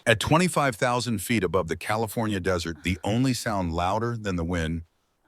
At 25,000 feet above the California desert, the only sound louder than the wind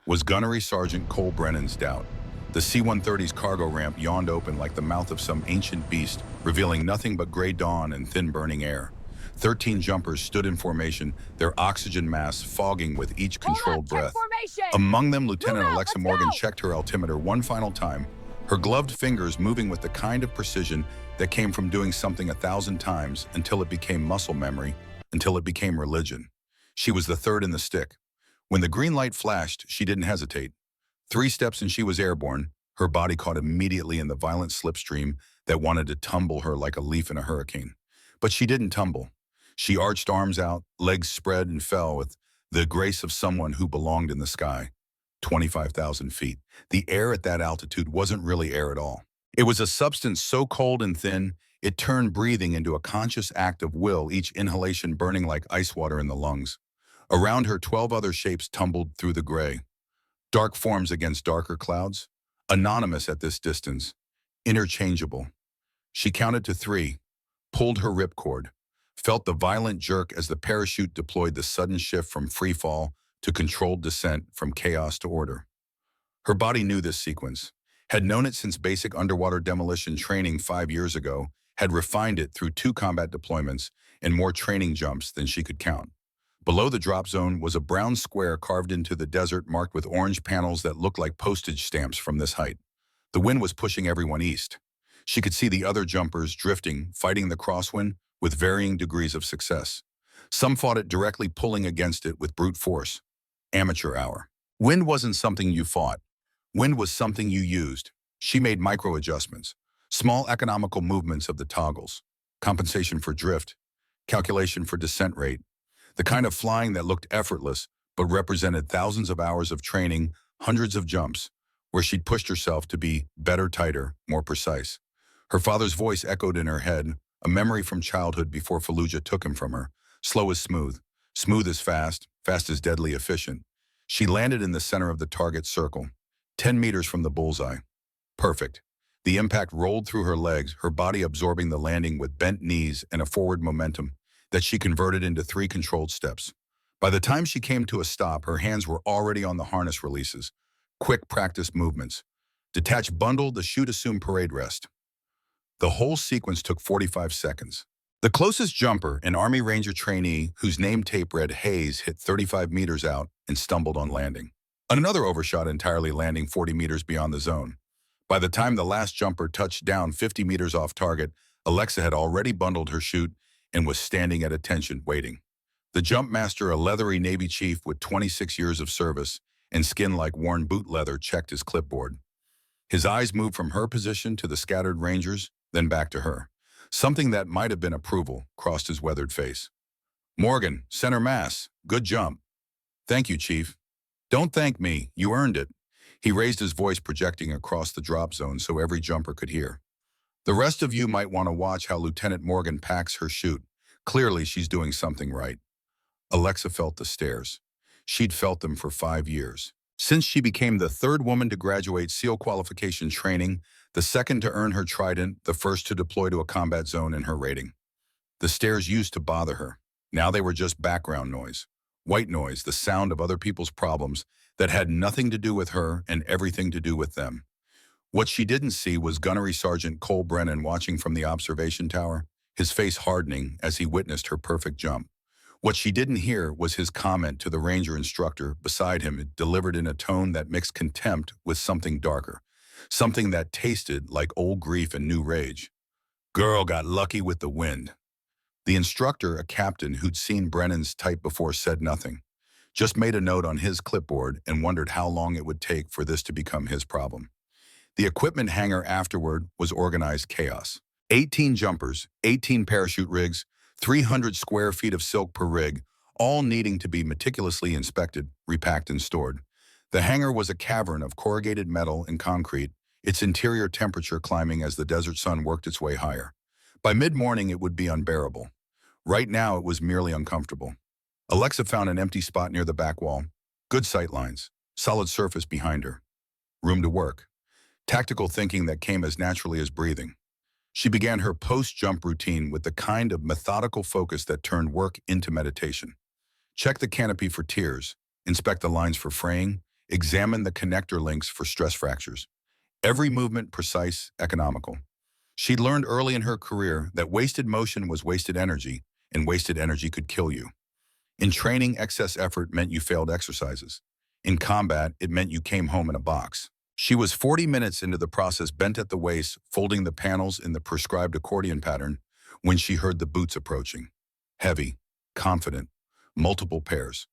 was Gunnery Sergeant Cole Brennan's doubt. The C-130's cargo ramp yawned open like the mouth of some ancient beast, revealing nothing but gray dawn and thin burning air. 13 jumpers stood in formation, their oxygen masks fogging with each Hold up, controlled check breath. formation! Among them, Move Lieutenant out, Alexa let's Morgan go! checked her altimeter one final time, her gloved fingers moving with the kind of precision that came from doing something 1,000 times until it became muscle memory, until it became religion. She was the third in the stick. When the green light flashed, she didn't hesitate. 3 steps and she was airborne, her body caught immediately in the violent slipstream that wanted to tumble her like a leaf in a hurricane. But she didn't tumble. She arched arms out, legs spread, and fell with the grace of someone who belonged in the sky. 25,000 feet. The air at that altitude wasn't really air at all. It was a substance so cold and thin, it turned breathing into a conscious act of will, each inhalation burning like ice water in the lungs. Around her, 12 other shapes tumbled through the gray. Dark forms against darker clouds. Anonymous at this distance. Interchangeable. She counted to 3, pulled her ripcord, felt the violent jerk as the parachute deployed the sudden shift from free fall to controlled descent, from chaos to order. Her body knew this sequence, had known it since basic underwater demolition training 5 years ago, had refined it through 2 combat deployments and more training jumps than she could count. Below the drop zone was a brown square carved into the desert marked with orange panels that looked like postage stamps from this height. The wind was pushing everyone east. She could see the other jumpers drifting, fighting the crosswind with varying degrees of success. Some fought it directly, pulling against it with brute force. Amateur hour. Wind wasn't something you fought. Wind was something you used. She made micro-adjustments, small economical movements of the toggles, compensation for drift, calculation for descent rate, the kind of flying that looked effortless but represented thousands of hours of training, hundreds of jumps, where she'd pushed herself to be better, tighter, more precise. Her father's voice echoed in her head, a memory from childhood before Fallujah took him from her. Slow as smooth, smooth as fast, fast as deadly efficient. She landed in the center of the target circle, 10 meters from the bullseye. Perfect. The impact rolled through her legs, her body absorbing the landing with bent knees and a forward momentum that she converted into 3 controlled steps. By the time she came to a stop, her hands were already on the harness releases. Quick practice movements. Detach bundle, the chute assume parade rest. The whole sequence took 45 seconds. The closest jumper, an Army Ranger trainee whose name tape read Hayes, hit 35 meters out and stumbled on landing. Another overshot entirely, landing 40 meters beyond the zone. By the time the last jumper touched down 50 meters off target, Alexa had already bundled her chute and was standing at attention, waiting. The jump master, a leathery Navy chief with 26 years of service and skin like worn boot leather, checked his clipboard. His eyes moved from her position to the scattered Rangers, then back to her. Something that might have been approval crossed his weathered face. Morgan, center mass, good jump. Thank you, Chief. Don't thank me, you earned it. He raised his voice, projecting across the drop zone so every jumper could hear. The rest of you might want to watch how Lieutenant Morgan packs her chute. Clearly, she's doing something right. Alexa felt the stares. She'd felt them for 5 years. Since she became the 3rd woman to graduate SEAL qualification training, the 2nd to earn her trident, the 1st to deploy to a combat zone in her rating. The stares used to bother her. Now they were just background noise. White noise, the sound of other people's problems that had nothing to do with her and everything to do with them. What she didn't see was Gunnery Sergeant Cole Brennan watching from the observation tower, his face hardening as he witnessed her perfect jump. What she didn't hear was his comment to the Ranger instructor beside him, delivered in a tone that mixed contempt with something darker, something that tasted like old grief and new rage. Girl got lucky with the wind. The instructor, a captain who'd seen Brennan's type before, said nothing, just made a note on his clipboard and wondered how long it would take for this to become his problem. The equipment hangar afterward was organized chaos. 18 jumpers, 18 parachute rigs, 300 square feet of silk per rig, all needing to be meticulously inspected, repacked, and stored. The hangar was a cavern of corrugated metal and concrete, its interior temperature climbing as the desert sun worked its way higher. By mid-morning, it would be unbearable. Right now, it was merely uncomfortable. Alexa found an empty spot near the back wall. Good sight lines, solid surface behind her. Room to work. Tactical thinking that came as naturally as breathing. She began her post-jump routine with the kind of methodical focus that turned work into meditation. Check the canopy for tears, inspect the lines for fraying, examine the connector links for stress fractures. Every movement precise, economical. She'd learned early in her career that wasted motion was wasted energy, and wasted energy could kill you. In training, excess effort meant you failed exercises. In combat, it meant you came home in a box. She was 40 minutes into the process, bent at the waist, folding the panels in the prescribed accordion pattern, when she heard the boots approaching. Heavy, confident, multiple pairs.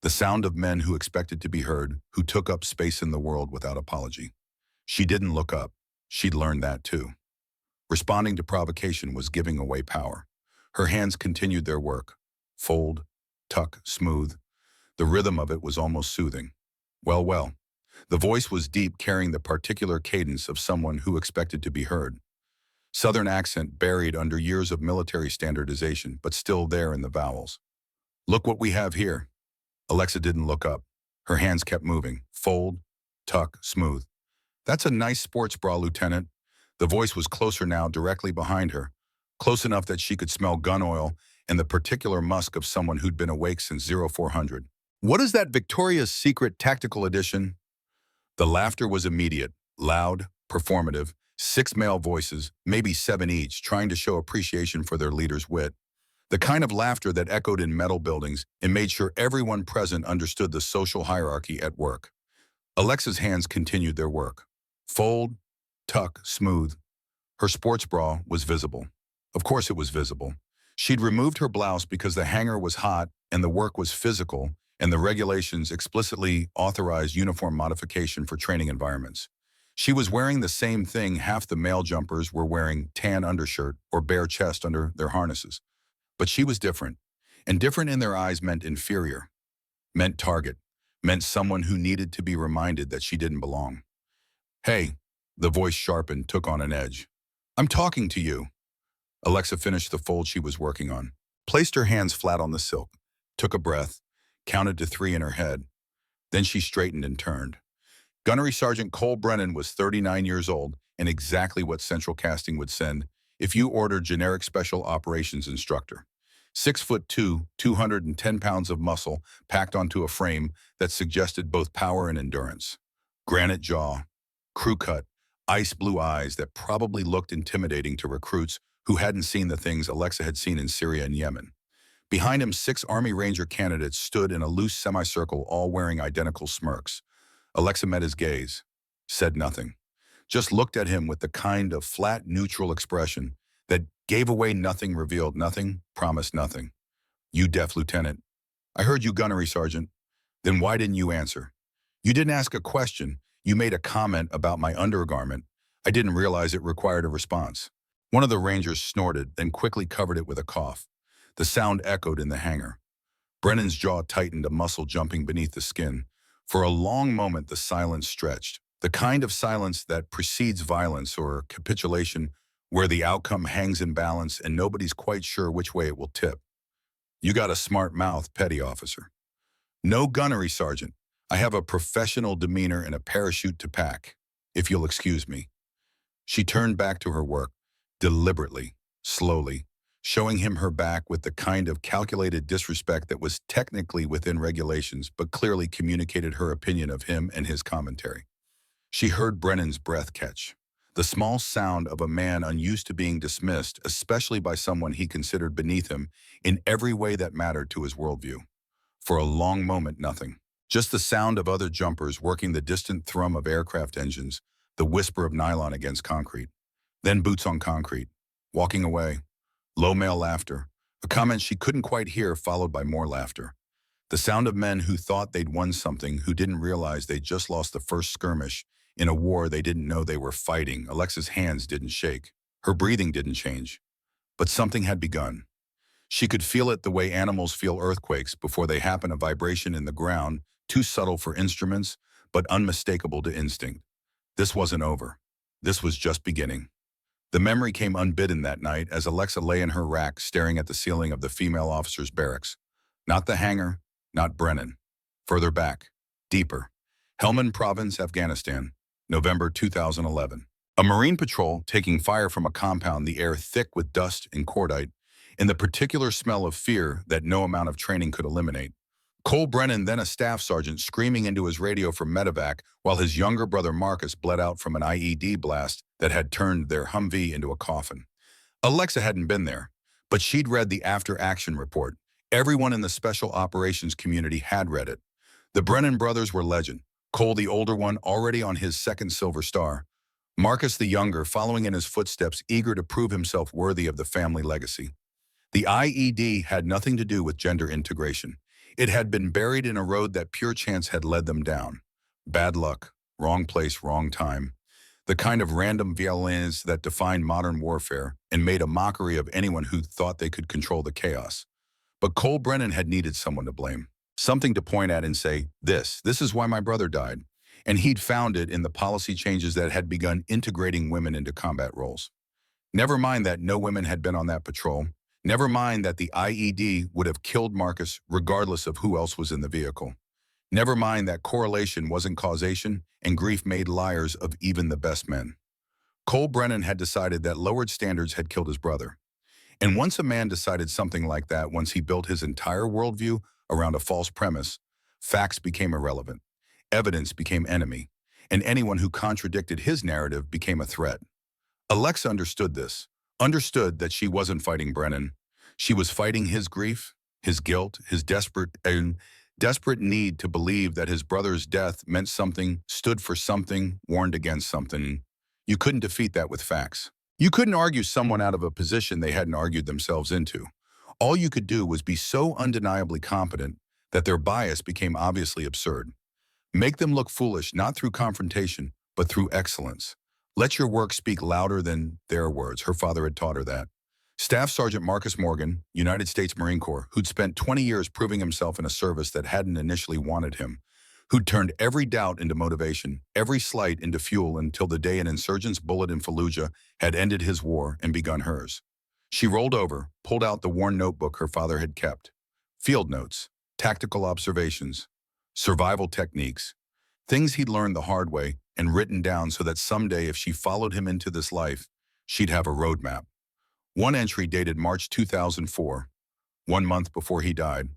The sound of men who expected to be heard, who took up space in the world without apology. She didn't look up. She'd learned that too. Responding to provocation was giving away power. Her hands continued their work. Fold, tuck, smooth. The rhythm of it was almost soothing. Well, well. The voice was deep, carrying the particular cadence of someone who expected to be heard. Southern accent buried under years of military standardization, but still there in the vowels. Look what we have here. Alexa didn't look up. Her hands kept moving. Fold, tuck, smooth. That's a nice sports bra, Lieutenant. The voice was closer now, directly behind her. Close enough that she could smell gun oil and the particular musk of someone who'd been awake since 0400. What is that Victoria's Secret Tactical Edition? The laughter was immediate, loud, performative, 6 male voices, maybe 7 each, trying to show appreciation for their leader's wit. The kind of laughter that echoed in metal buildings and made sure everyone present understood the social hierarchy at work. Alexa's hands continued their work. Fold, tuck, smooth. Her sports bra was visible. Of course it was visible. She'd removed her blouse because the hanger was hot and the work was physical, and the regulations explicitly authorized uniform modification for training environments. She was wearing the same thing half the male jumpers were wearing: tan undershirt or bare chest under their harnesses. But she was different, and different in their eyes meant inferior, meant target, meant someone who needed to be reminded that she didn't belong. Hey, the voice sharpened, took on an edge. I'm talking to you. Alexa finished the fold she was working on, placed her hands flat on the silk, took a breath, counted to 3 in her head. Then she straightened and turned. Gunnery Sergeant Cole Brennan was 39 years old and exactly what Central Casting would send if you ordered generic special operations instructor. 6'2", 210 pounds of muscle packed onto a frame that suggested both power and endurance. Granite jaw, crew cut, ice blue eyes that probably looked intimidating to recruits who hadn't seen the things Alexa had seen in Syria and Yemen. Behind him, 6 Army Ranger candidates stood in a loose semicircle, all wearing identical smirks. Alexa met his gaze, said nothing, just looked at him with the kind of flat, neutral expression that gave away nothing, revealed nothing, promised nothing. You deaf lieutenant. I heard you, Gunnery Sergeant. Then why didn't you answer? You didn't ask a question. You made a comment about my undergarment. I didn't realize it required a response. One of the Rangers snorted, then quickly covered it with a cough. The sound echoed in the hangar. Brennan's jaw tightened, a muscle jumping beneath the skin. For a long moment, the silence stretched. The kind of silence that precedes violence or capitulation, where the outcome hangs in balance and nobody's quite sure which way it will tip. You got a smart mouth, petty officer. No, Gunnery Sergeant. I have a professional demeanor and a parachute to pack, if you'll excuse me. She turned back to her work, deliberately, slowly, showing him her back with the kind of calculated disrespect that was technically within regulations but clearly communicated her opinion of him and his commentary. She heard Brennan's breath catch, the small sound of a man unused to being dismissed, especially by someone he considered beneath him in every way that mattered to his worldview. For a long moment, nothing. Just the sound of other jumpers working, the distant thrum of aircraft engines, the whisper of nylon against concrete. Then boots on concrete, walking away. Low male laughter, a comment she couldn't quite hear, followed by more laughter. The sound of men who thought they'd won something, who didn't realize they'd just lost the first skirmish in a war they didn't know they were fighting. Alexa's hands didn't shake. Her breathing didn't change. But something had begun. She could feel it the way animals feel earthquakes before they happen, a vibration in the ground, too subtle for instruments, but unmistakable to instinct. This wasn't over. This was just beginning. The memory came unbidden that night as Alexa lay in her rack staring at the ceiling of the female officers' barracks. Not the hangar, not Brennan. Further back, deeper. Helmand Province, Afghanistan, November 2011. A Marine patrol taking fire from a compound, the air thick with dust and cordite, and the particular smell of fear that no amount of training could eliminate. Cole Brennan, then a staff sergeant, screaming into his radio for medevac while his younger brother Marcus bled out from an IED blast that had turned their Humvee into a coffin. Alexa hadn't been there, but she'd read the after-action report. Everyone in the special operations community had read it. The Brennan brothers were legend. Cole, the older one, already on his second Silver Star. Marcus, the younger, following in his footsteps, eager to prove himself worthy of the family legacy. The IED had nothing to do with gender integration. It had been buried in a road that pure chance had led them down. Bad luck, wrong place, wrong time. The kind of random violence that defined modern warfare and made a mockery of anyone who thought they could control the chaos. But Cole Brennan had needed someone to blame. Something to point at and say, this is why my brother died. And he'd found it in the policy changes that had begun integrating women into combat roles. Never mind that no women had been on that patrol. Never mind that the IED would have killed Marcus regardless of who else was in the vehicle. Never mind that correlation wasn't causation and grief made liars of even the best men. Cole Brennan had decided that lowered standards had killed his brother. And once a man decided something like that, once he built his entire worldview around a false premise, facts became irrelevant. Evidence became enemy, and anyone who contradicted his narrative became a threat. Alexa understood this, understood that she wasn't fighting Brennan. She was fighting his grief, his guilt, his desperate need to believe that his brother's death meant something, stood for something, warned against something. You couldn't defeat that with facts. You couldn't argue someone out of a position they hadn't argued themselves into. All you could do was be so undeniably competent that their bias became obviously absurd. Make them look foolish, not through confrontation, but through excellence. Let your work speak louder than their words. Her father had taught her that. Staff Sergeant Marcus Morgan, United States Marine Corps, who'd spent 20 years proving himself in a service that hadn't initially wanted him, who'd turned every doubt into motivation, every slight into fuel until the day an insurgent's bullet in Fallujah had ended his war and begun hers. She rolled over, pulled out the worn notebook her father had kept. Field notes, tactical observations, survival techniques, things he'd learned the hard way and written down so that someday if she followed him into this life, she'd have a roadmap. One entry dated March 2004, 1 month before he died.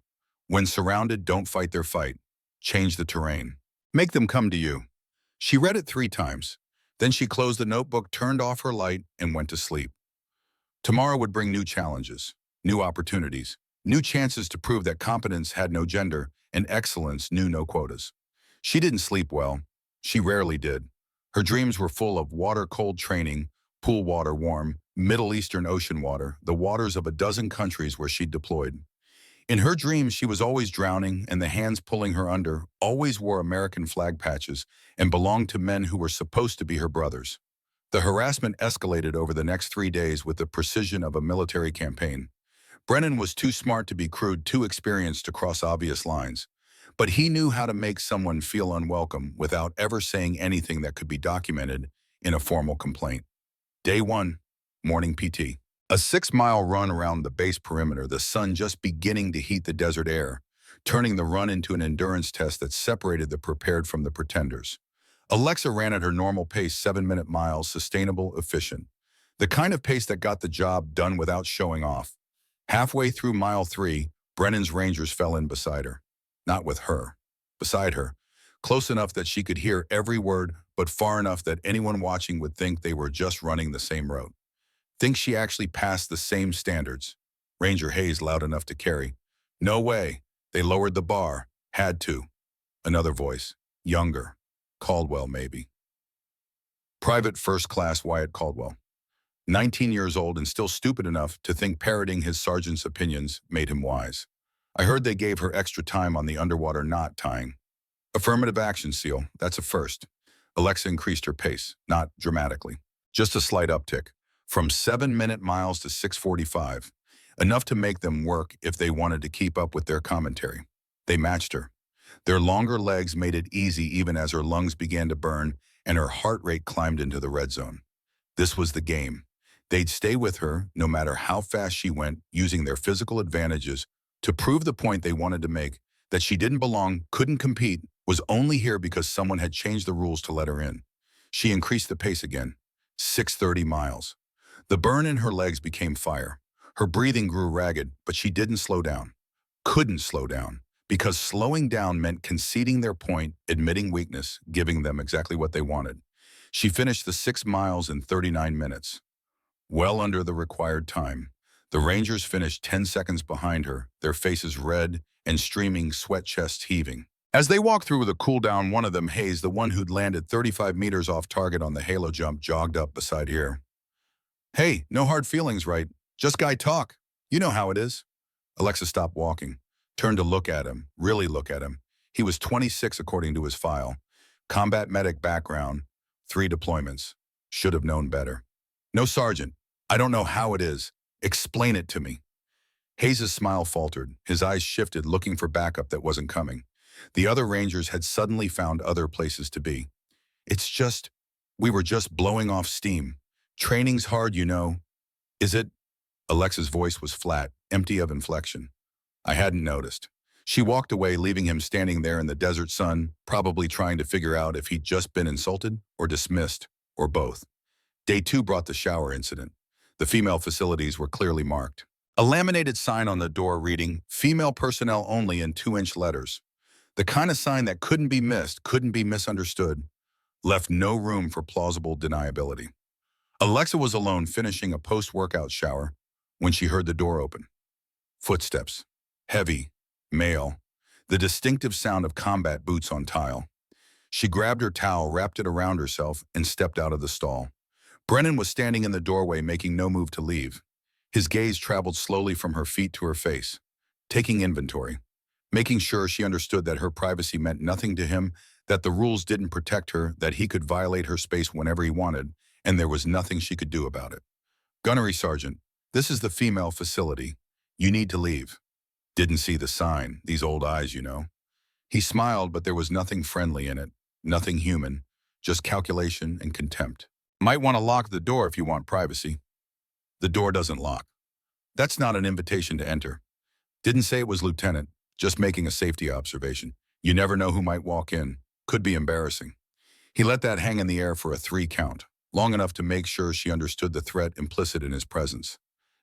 When surrounded, don't fight their fight. Change the terrain. Make them come to you. She read it 3 times. Then she closed the notebook, turned off her light, and went to sleep. Tomorrow would bring new challenges, new opportunities, new chances to prove that competence had no gender and excellence knew no quotas. She didn't sleep well. She rarely did. Her dreams were full of water-cold training, pool water warm, Middle Eastern ocean water, the waters of a dozen countries where she'd deployed. In her dreams, she was always drowning, and the hands pulling her under always wore American flag patches and belonged to men who were supposed to be her brothers. The harassment escalated over the next 3 days with the precision of a military campaign. Brennan was too smart to be crude, too experienced to cross obvious lines. But he knew how to make someone feel unwelcome without ever saying anything that could be documented in a formal complaint. Day 1, morning PT. A 6-mile run around the base perimeter, the sun just beginning to heat the desert air, turning the run into an endurance test that separated the prepared from the pretenders. Alexa ran at her normal pace, 7-minute miles, sustainable, efficient. The kind of pace that got the job done without showing off. Halfway through mile 3, Brennan's Rangers fell in beside her. Not with her. Beside her. Close enough that she could hear every word, but far enough that anyone watching would think they were just running the same route. Think she actually passed the same standards. Ranger Hayes loud enough to carry. No way. They lowered the bar. Had to. Another voice. Younger. Caldwell, maybe. Private First Class Wyatt Caldwell. 19 years old and still stupid enough to think parroting his sergeant's opinions made him wise. I heard they gave her extra time on the underwater knot tying. Affirmative action, SEAL. That's a first. Alexa increased her pace, not dramatically. Just a slight uptick. From 7-minute miles to 6:45. Enough to make them work if they wanted to keep up with their commentary. They matched her. Their longer legs made it easy even as her lungs began to burn and her heart rate climbed into the red zone. This was the game. They'd stay with her no matter how fast she went, using their physical advantages to prove the point they wanted to make, that she didn't belong, couldn't compete, was only here because someone had changed the rules to let her in. She increased the pace again. 630 miles. The burn in her legs became fire. Her breathing grew ragged, but she didn't slow down. Couldn't slow down. Because slowing down meant conceding their point, admitting weakness, giving them exactly what they wanted. She finished the 6 miles in 39 minutes. Well under the required time. The Rangers finished 10 seconds behind her, their faces red and streaming, sweat chests heaving. As they walked through the cool down, one of them, Hayes, the one who'd landed 35 meters off target on the halo jump, jogged up beside her. Hey, no hard feelings, right? Just guy talk. You know how it is. Alexa stopped walking, turned to look at him, really look at him. He was 26 according to his file. Combat medic background, 3 deployments. Should have known better. No, Sergeant. I don't know how it is. Explain it to me. Hayes' smile faltered. His eyes shifted, looking for backup that wasn't coming. The other Rangers had suddenly found other places to be. It's just, we were just blowing off steam. Training's hard, you know. Is it? Alexa's voice was flat, empty of inflection. I hadn't noticed. She walked away, leaving him standing there in the desert sun, probably trying to figure out if he'd just been insulted or dismissed, or both. Day 2 brought the shower incident. The female facilities were clearly marked. A laminated sign on the door reading, "Female personnel only" in 2-inch letters. The kind of sign that couldn't be missed, couldn't be misunderstood, left no room for plausible deniability. Alexa was alone finishing a post-workout shower when she heard the door open. Footsteps. Heavy. Male. The distinctive sound of combat boots on tile. She grabbed her towel, wrapped it around herself, and stepped out of the stall. Brennan was standing in the doorway, making no move to leave. His gaze traveled slowly from her feet to her face, taking inventory, making sure she understood that her privacy meant nothing to him, that the rules didn't protect her, that he could violate her space whenever he wanted, and there was nothing she could do about it. Gunnery Sergeant, this is the female facility. You need to leave. Didn't see the sign, these old eyes, you know. He smiled, but there was nothing friendly in it, nothing human, just calculation and contempt. Might want to lock the door if you want privacy. The door doesn't lock. That's not an invitation to enter. Didn't say it was Lieutenant, just making a safety observation. You never know who might walk in. Could be embarrassing. He let that hang in the air for a 3 count, long enough to make sure she understood the threat implicit in his presence.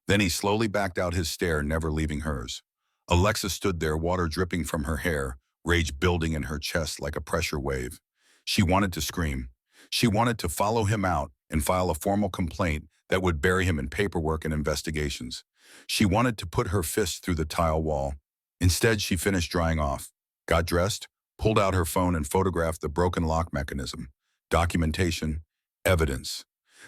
Then he slowly backed out his stare, never leaving hers. Alexa stood there, water dripping from her hair, rage building in her chest like a pressure wave. She wanted to scream. She wanted to follow him out and file a formal complaint that would bury him in paperwork and investigations. She wanted to put her fist through the tile wall. Instead, she finished drying off, got dressed, pulled out her phone and photographed the broken lock mechanism. Documentation, evidence.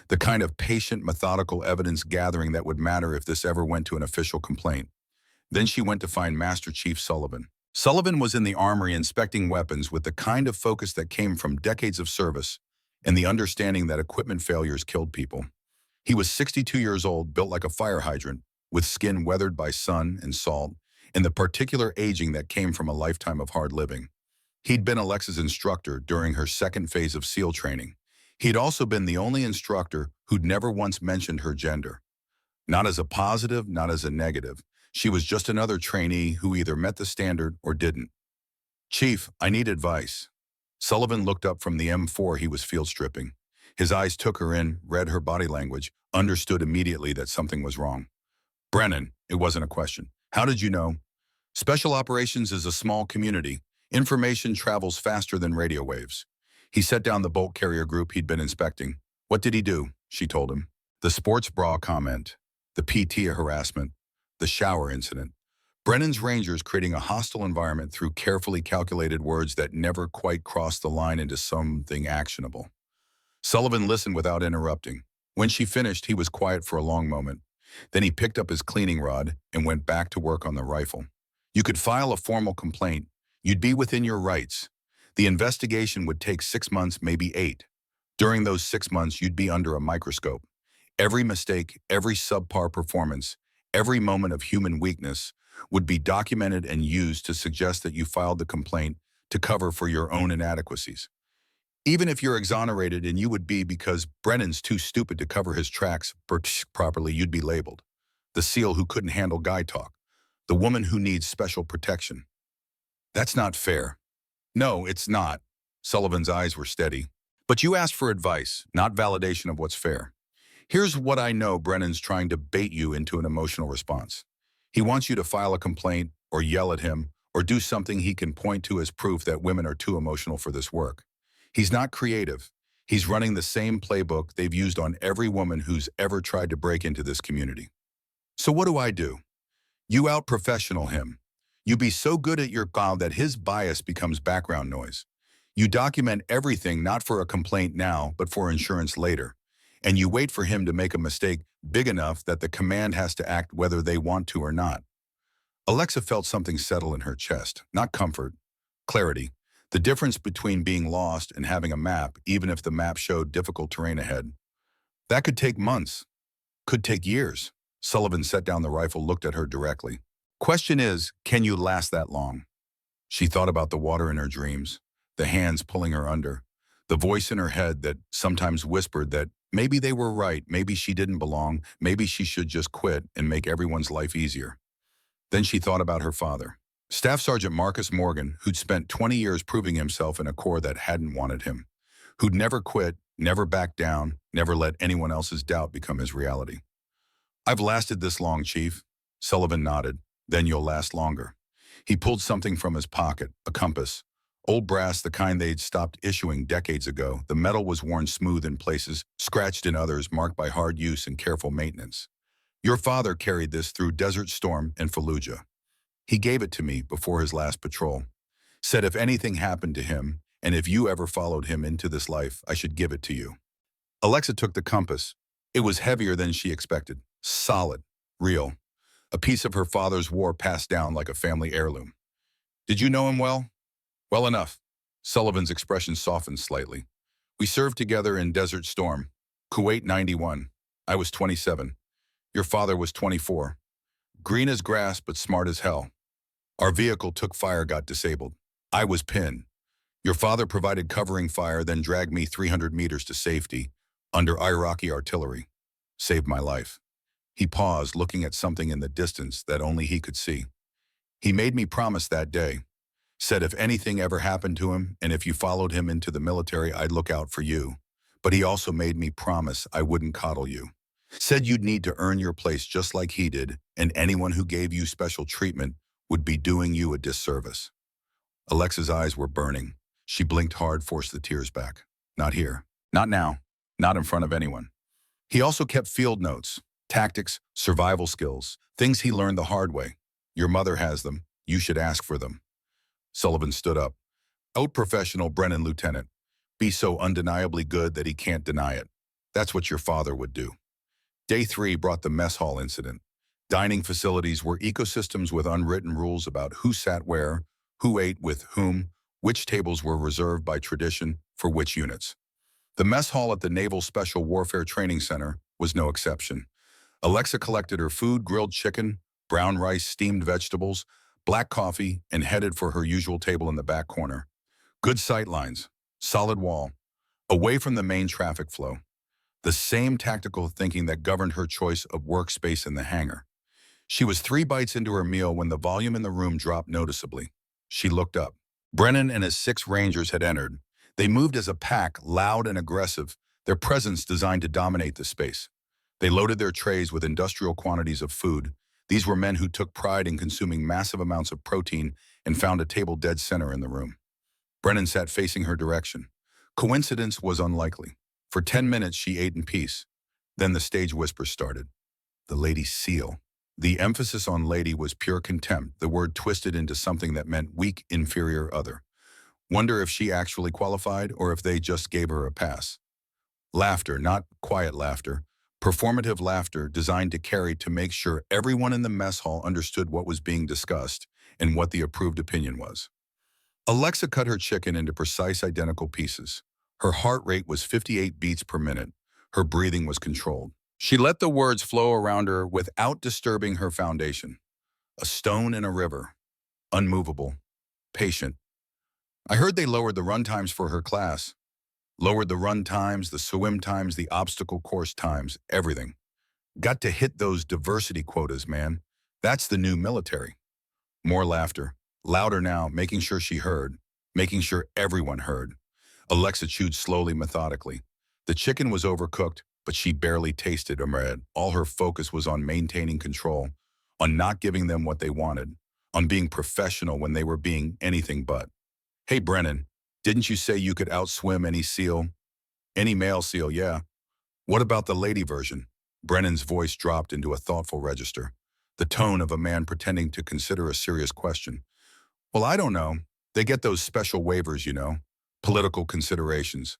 The kind of patient, methodical evidence gathering that would matter if this ever went to an official complaint. Then she went to find Master Chief Sullivan. Sullivan was in the armory inspecting weapons with the kind of focus that came from decades of service and the understanding that equipment failures killed people. He was 62 years old, built like a fire hydrant, with skin weathered by sun and salt, and the particular aging that came from a lifetime of hard living. He'd been Alexa's instructor during her 2nd phase of SEAL training. He'd also been the only instructor who'd never once mentioned her gender. Not as a positive, not as a negative. She was just another trainee who either met the standard or didn't. Chief, I need advice. Sullivan looked up from the M4 he was field stripping. His eyes took her in, read her body language, understood immediately that something was wrong. Brennan, it wasn't a question. How did you know? Special Operations is a small community. Information travels faster than radio waves. He set down the bolt carrier group he'd been inspecting. What did he do? She told him. The sports bra comment, the PT harassment, the shower incident. Brennan's Rangers creating a hostile environment through carefully calculated words that never quite crossed the line into something actionable. Sullivan listened without interrupting. When she finished, he was quiet for a long moment. Then he picked up his cleaning rod and went back to work on the rifle. You could file a formal complaint. You'd be within your rights. The investigation would take 6 months, maybe 8. During those 6 months, you'd be under a microscope. Every mistake, every subpar performance, every moment of human weakness would be documented and used to suggest that you filed the complaint to cover for your own inadequacies. Even if you're exonerated, and you would be because Brennan's too stupid to cover his tracks properly, you'd be labeled. The SEAL who couldn't handle guy talk. The woman who needs special protection. That's not fair. No, it's not. Sullivan's eyes were steady. But you asked for advice, not validation of what's fair. Here's what I know: Brennan's trying to bait you into an emotional response. He wants you to file a complaint or yell at him or do something he can point to as proof that women are too emotional for this work. He's not creative. He's running the same playbook they've used on every woman who's ever tried to break into this community. So what do? You out-professional him. You be so good at your job that his bias becomes background noise. You document everything not for a complaint now, but for insurance later. And you wait for him to make a mistake big enough that the command has to act whether they want to or not. Alexa felt something settle in her chest, not comfort, clarity. The difference between being lost and having a map, even if the map showed difficult terrain ahead. That could take months, could take years. Sullivan set down the rifle, looked at her directly. Question is, can you last that long? She thought about the water in her dreams, the hands pulling her under, the voice in her head that sometimes whispered that maybe they were right, maybe she didn't belong, maybe she should just quit and make everyone's life easier. Then she thought about her father, Staff Sergeant Marcus Morgan, who'd spent 20 years proving himself in a corps that hadn't wanted him, who'd never quit, never backed down, never let anyone else's doubt become his reality. I've lasted this long, Chief. Sullivan nodded. Then you'll last longer. He pulled something from his pocket, a compass. Old brass, the kind they'd stopped issuing decades ago. The metal was worn smooth in places, scratched in others, marked by hard use and careful maintenance. Your father carried this through Desert Storm and Fallujah. He gave it to me before his last patrol. Said if anything happened to him, and if you ever followed him into this life, I should give it to you. Alexa took the compass. It was heavier than she expected. Solid. Real. A piece of her father's war passed down like a family heirloom. Did you know him well? Well enough. Sullivan's expression softened slightly. We served together in Desert Storm. Kuwait 91. I was 27. Your father was 24. Green as grass, but smart as hell. Our vehicle took fire, got disabled. I was pinned. Your father provided covering fire, then dragged me 300 meters to safety, under Iraqi artillery. Saved my life. He paused, looking at something in the distance that only he could see. He made me promise that day. Said if anything ever happened to him, and if you followed him into the military, I'd look out for you. But he also made me promise I wouldn't coddle you. Said you'd need to earn your place just like he did, and anyone who gave you special treatment would be doing you a disservice. Alexa's eyes were burning. She blinked hard, forced the tears back. Not here. Not now. Not in front of anyone. He also kept field notes, tactics, survival skills, things he learned the hard way. Your mother has them. You should ask for them. Sullivan stood up. Out professional Brennan Lieutenant. Be so undeniably good that he can't deny it. That's what your father would do. Day 3 brought the mess hall incident. Dining facilities were ecosystems with unwritten rules about who sat where, who ate with whom, which tables were reserved by tradition for which units. The mess hall at the Naval Special Warfare Training Center was no exception. Alexa collected her food, grilled chicken, brown rice, steamed vegetables, black coffee, and headed for her usual table in the back corner. Good sight lines, solid wall, away from the main traffic flow. The same tactical thinking that governed her choice of workspace in the hangar. She was 3 bites into her meal when the volume in the room dropped noticeably. She looked up. Brennan and his 6 Rangers had entered. They moved as a pack, loud and aggressive, their presence designed to dominate the space. They loaded their trays with industrial quantities of food. These were men who took pride in consuming massive amounts of protein and found a table dead center in the room. Brennan sat facing her direction. Coincidence was unlikely. For 10 minutes, she ate in peace. Then the stage whisper started. The lady seal. The emphasis on lady was pure contempt, the word twisted into something that meant weak, inferior, other. Wonder if she actually qualified or if they just gave her a pass. Laughter, not quiet laughter. Performative laughter designed to carry to make sure everyone in the mess hall understood what was being discussed and what the approved opinion was. Alexa cut her chicken into precise identical pieces. Her heart rate was 58 beats per minute. Her breathing was controlled. She let the words flow around her without disturbing her foundation. A stone in a river. Unmovable. Patient. I heard they lowered the run times for her class. Lowered the run times, the swim times, the obstacle course times, everything. Got to hit those diversity quotas, man. That's the new military. More laughter. Louder now, making sure she heard. Making sure everyone heard. Alexa chewed slowly, methodically. The chicken was overcooked, but she barely tasted bread. All her focus was on maintaining control, on not giving them what they wanted, on being professional when they were being anything but. Hey, Brennan, didn't you say you could outswim any seal? Any male seal, yeah. What about the lady version? Brennan's voice dropped into a thoughtful register, the tone of a man pretending to consider a serious question. Well, I don't know. They get those special waivers, you know. Political considerations.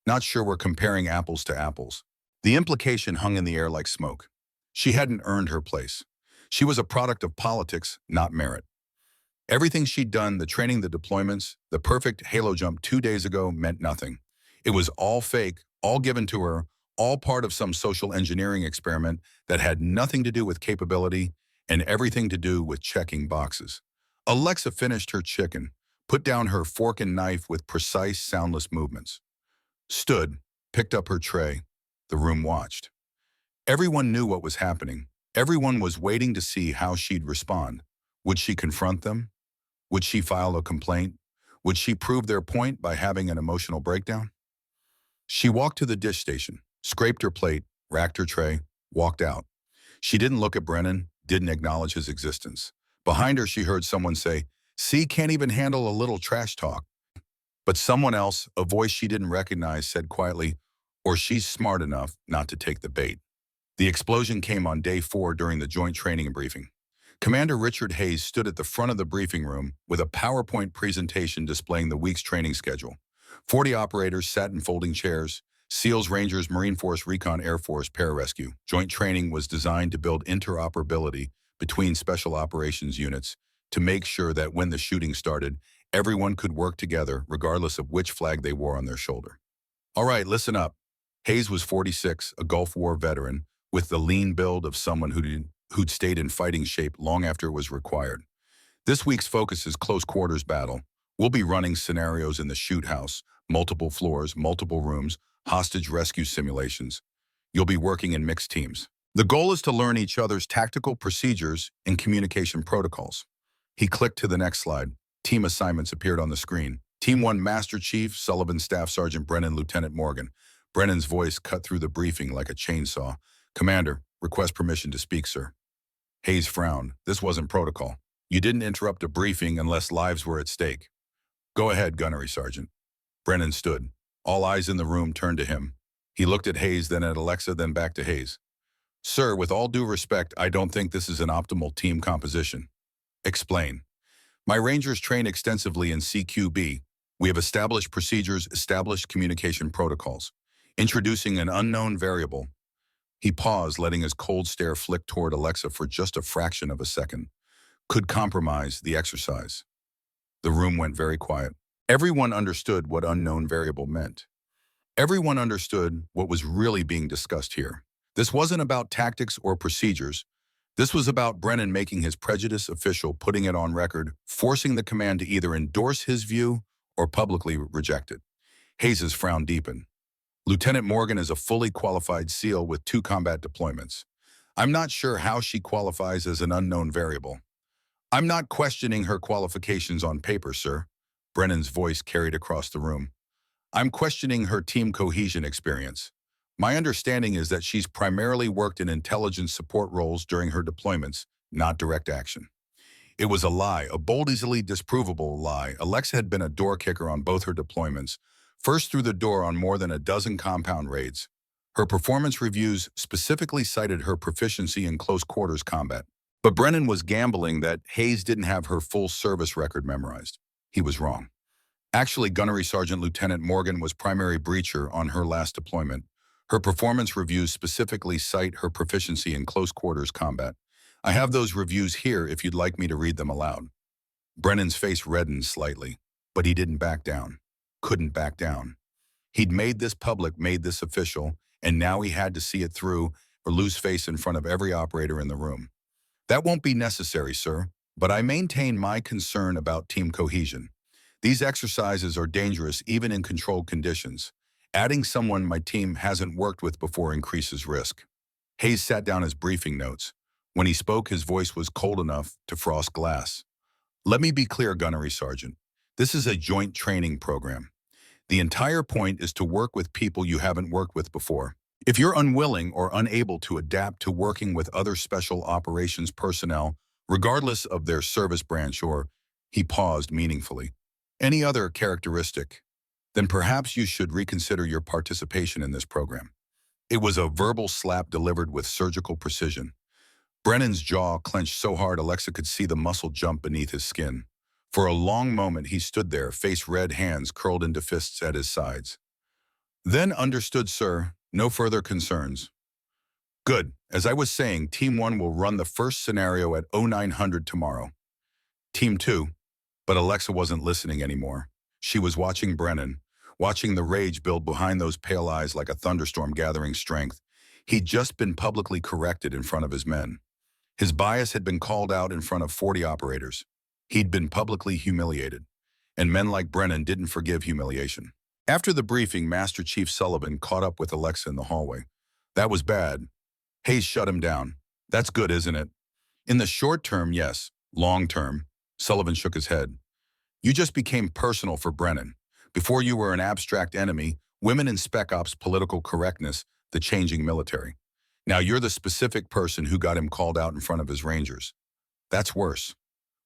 Not sure we're comparing apples to apples. The implication hung in the air like smoke. She hadn't earned her place. She was a product of politics, not merit. Everything she'd done, the training, the deployments, the perfect halo jump 2 days ago meant nothing. It was all fake, all given to her, all part of some social engineering experiment that had nothing to do with capability and everything to do with checking boxes. Alexa finished her chicken, put down her fork and knife with precise, soundless movements. Stood, picked up her tray. The room watched. Everyone knew what was happening. Everyone was waiting to see how she'd respond. Would she confront them? Would she file a complaint? Would she prove their point by having an emotional breakdown? She walked to the dish station, scraped her plate, racked her tray, walked out. She didn't look at Brennan, didn't acknowledge his existence. Behind her, she heard someone say, "See, can't even handle a little trash talk." But someone else, a voice she didn't recognize, said quietly, "Or she's smart enough not to take the bait." The explosion came on day 4 during the joint training briefing. Commander Richard Hayes stood at the front of the briefing room with a PowerPoint presentation displaying the week's training schedule. 40 operators sat in folding chairs. SEALs, Rangers, Marine Force, Recon, Air Force, Pararescue. Joint training was designed to build interoperability between special operations units to make sure that when the shooting started, everyone could work together regardless of which flag they wore on their shoulder. All right, listen up. Hayes was 46, a Gulf War veteran, with the lean build of someone who'd stayed in fighting shape long after it was required. This week's focus is close quarters battle. We'll be running scenarios in the shoot house, multiple floors, multiple rooms, hostage rescue simulations. You'll be working in mixed teams. The goal is to learn each other's tactical procedures and communication protocols. He clicked to the next slide. Team assignments appeared on the screen. Team 1, Master Chief, Sullivan Staff Sergeant Brennan, Lieutenant Morgan. Brennan's voice cut through the briefing like a chainsaw. "Commander, request permission to speak, sir." Hayes frowned. This wasn't protocol. You didn't interrupt a briefing unless lives were at stake. "Go ahead, Gunnery Sergeant." Brennan stood. All eyes in the room turned to him. He looked at Hayes, then at Alexa, then back to Hayes. "Sir, with all due respect, I don't think this is an optimal team composition." "Explain." "My Rangers train extensively in CQB. We have established procedures, established communication protocols. Introducing an unknown variable." He paused, letting his cold stare flick toward Alexa for just a fraction of a second. "Could compromise the exercise." The room went very quiet. Everyone understood what unknown variable meant. Everyone understood what was really being discussed here. This wasn't about tactics or procedures. This was about Brennan making his prejudice official, putting it on record, forcing the command to either endorse his view or publicly reject it. Hayes' frown deepened. "Lieutenant Morgan is a fully qualified SEAL with 2 combat deployments. I'm not sure how she qualifies as an unknown variable." "I'm not questioning her qualifications on paper, sir." Brennan's voice carried across the room. "I'm questioning her team cohesion experience. My understanding is that she's primarily worked in intelligence support roles during her deployments, not direct action." It was a lie, a bold, easily disprovable lie. Alexa had been a door kicker on both her deployments, first through the door on more than a dozen compound raids. Her performance reviews specifically cited her proficiency in close quarters combat. But Brennan was gambling that Hayes didn't have her full service record memorized. He was wrong. Actually, Gunnery Sergeant Lieutenant Morgan was primary breacher on her last deployment. Her performance reviews specifically cite her proficiency in close quarters combat. I have those reviews here if you'd like me to read them aloud. Brennan's face reddened slightly, but he didn't back down. Couldn't back down. He'd made this public, made this official, and now he had to see it through or lose face in front of every operator in the room. "That won't be necessary, sir, but I maintain my concern about team cohesion. These exercises are dangerous even in controlled conditions. Adding someone my team hasn't worked with before increases risk." Hayes sat down his briefing notes. When he spoke, his voice was cold enough to frost glass. "Let me be clear, Gunnery Sergeant. This is a joint training program. The entire point is to work with people you haven't worked with before. If you're unwilling or unable to adapt to working with other special operations personnel, regardless of their service branch or, he paused meaningfully, any other characteristic, then perhaps you should reconsider your participation in this program. It was a verbal slap delivered with surgical precision. Brennan's jaw clenched so hard Alexa could see the muscle jump beneath his skin. For a long moment he stood there, face red, hands curled into fists at his sides. Then understood, sir. No further concerns. Good. As I was saying, Team 1 will run the first scenario at 0900 tomorrow. Team 2. But Alexa wasn't listening anymore. She was watching Brennan, watching the rage build behind those pale eyes like a thunderstorm gathering strength. He'd just been publicly corrected in front of his men. His bias had been called out in front of 40 operators. He'd been publicly humiliated. And men like Brennan didn't forgive humiliation. After the briefing, Master Chief Sullivan caught up with Alexa in the hallway. That was bad. Hayes shut him down. That's good, isn't it? In the short term, yes. Long term, Sullivan shook his head. You just became personal for Brennan. Before you were an abstract enemy, women in Spec Ops, political correctness, the changing military. Now you're the specific person who got him called out in front of his Rangers. That's worse.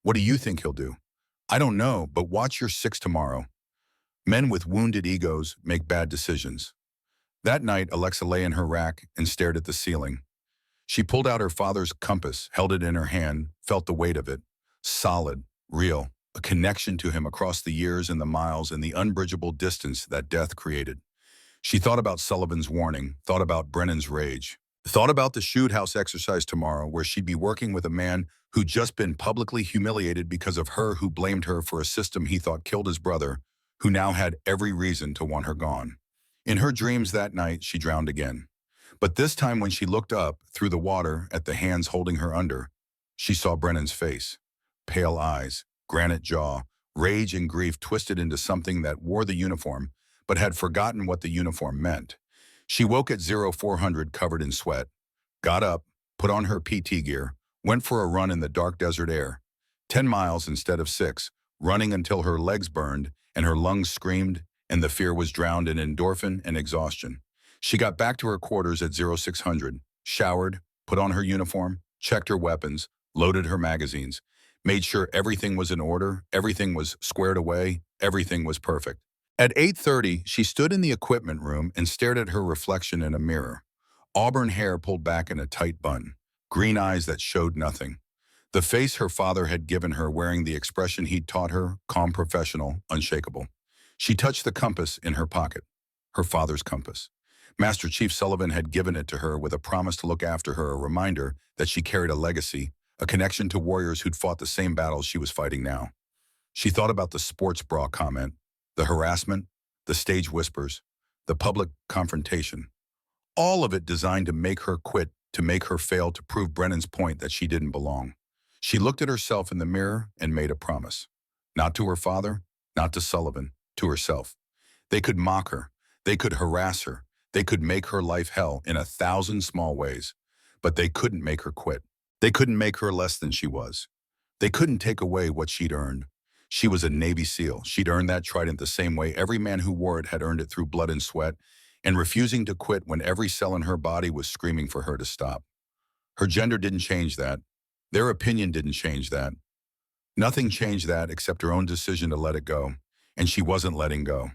What do you think he'll do? I don't know, but watch your six tomorrow. Men with wounded egos make bad decisions. That night, Alexa lay in her rack and stared at the ceiling. She pulled out her father's compass, held it in her hand, felt the weight of it. Solid, real, a connection to him across the years and the miles and the unbridgeable distance that death created. She thought about Sullivan's warning, thought about Brennan's rage, thought about the shoot house exercise tomorrow where she'd be working with a man who'd just been publicly humiliated because of her, who blamed her for a system he thought killed his brother, who now had every reason to want her gone. In her dreams that night, she drowned again. But this time when she looked up through the water at the hands holding her under, she saw Brennan's face. Pale eyes, granite jaw, rage and grief twisted into something that wore the uniform, but had forgotten what the uniform meant. She woke at 0400 covered in sweat, got up, put on her PT gear, went for a run in the dark desert air. 10 miles instead of 6, running until her legs burned and her lungs screamed, and the fear was drowned in endorphin and exhaustion. She got back to her quarters at 0600, showered, put on her uniform, checked her weapons, loaded her magazines, made sure everything was in order, everything was squared away, everything was perfect. At 8:30, she stood in the equipment room and stared at her reflection in a mirror. Auburn hair pulled back in a tight bun, green eyes that showed nothing. The face her father had given her, wearing the expression he'd taught her, calm, professional, unshakable. She touched the compass in her pocket, her father's compass. Master Chief Sullivan had given it to her with a promise to look after her, a reminder that she carried a legacy, a connection to warriors who'd fought the same battles she was fighting now. She thought about the sports bra comment, the harassment, the stage whispers, the public confrontation. All of it designed to make her quit, to make her fail, to prove Brennan's point that she didn't belong. She looked at herself in the mirror and made a promise. Not to her father, not to Sullivan, to herself. They could mock her, they could harass her, they could make her life hell in 1,000 small ways, but they couldn't make her quit. They couldn't make her less than she was. They couldn't take away what she'd earned. She was a Navy SEAL. She'd earned that trident the same way every man who wore it had earned it, through blood and sweat, and refusing to quit when every cell in her body was screaming for her to stop. Her gender didn't change that. Their opinion didn't change that. Nothing changed that except her own decision to let it go, and she wasn't letting go.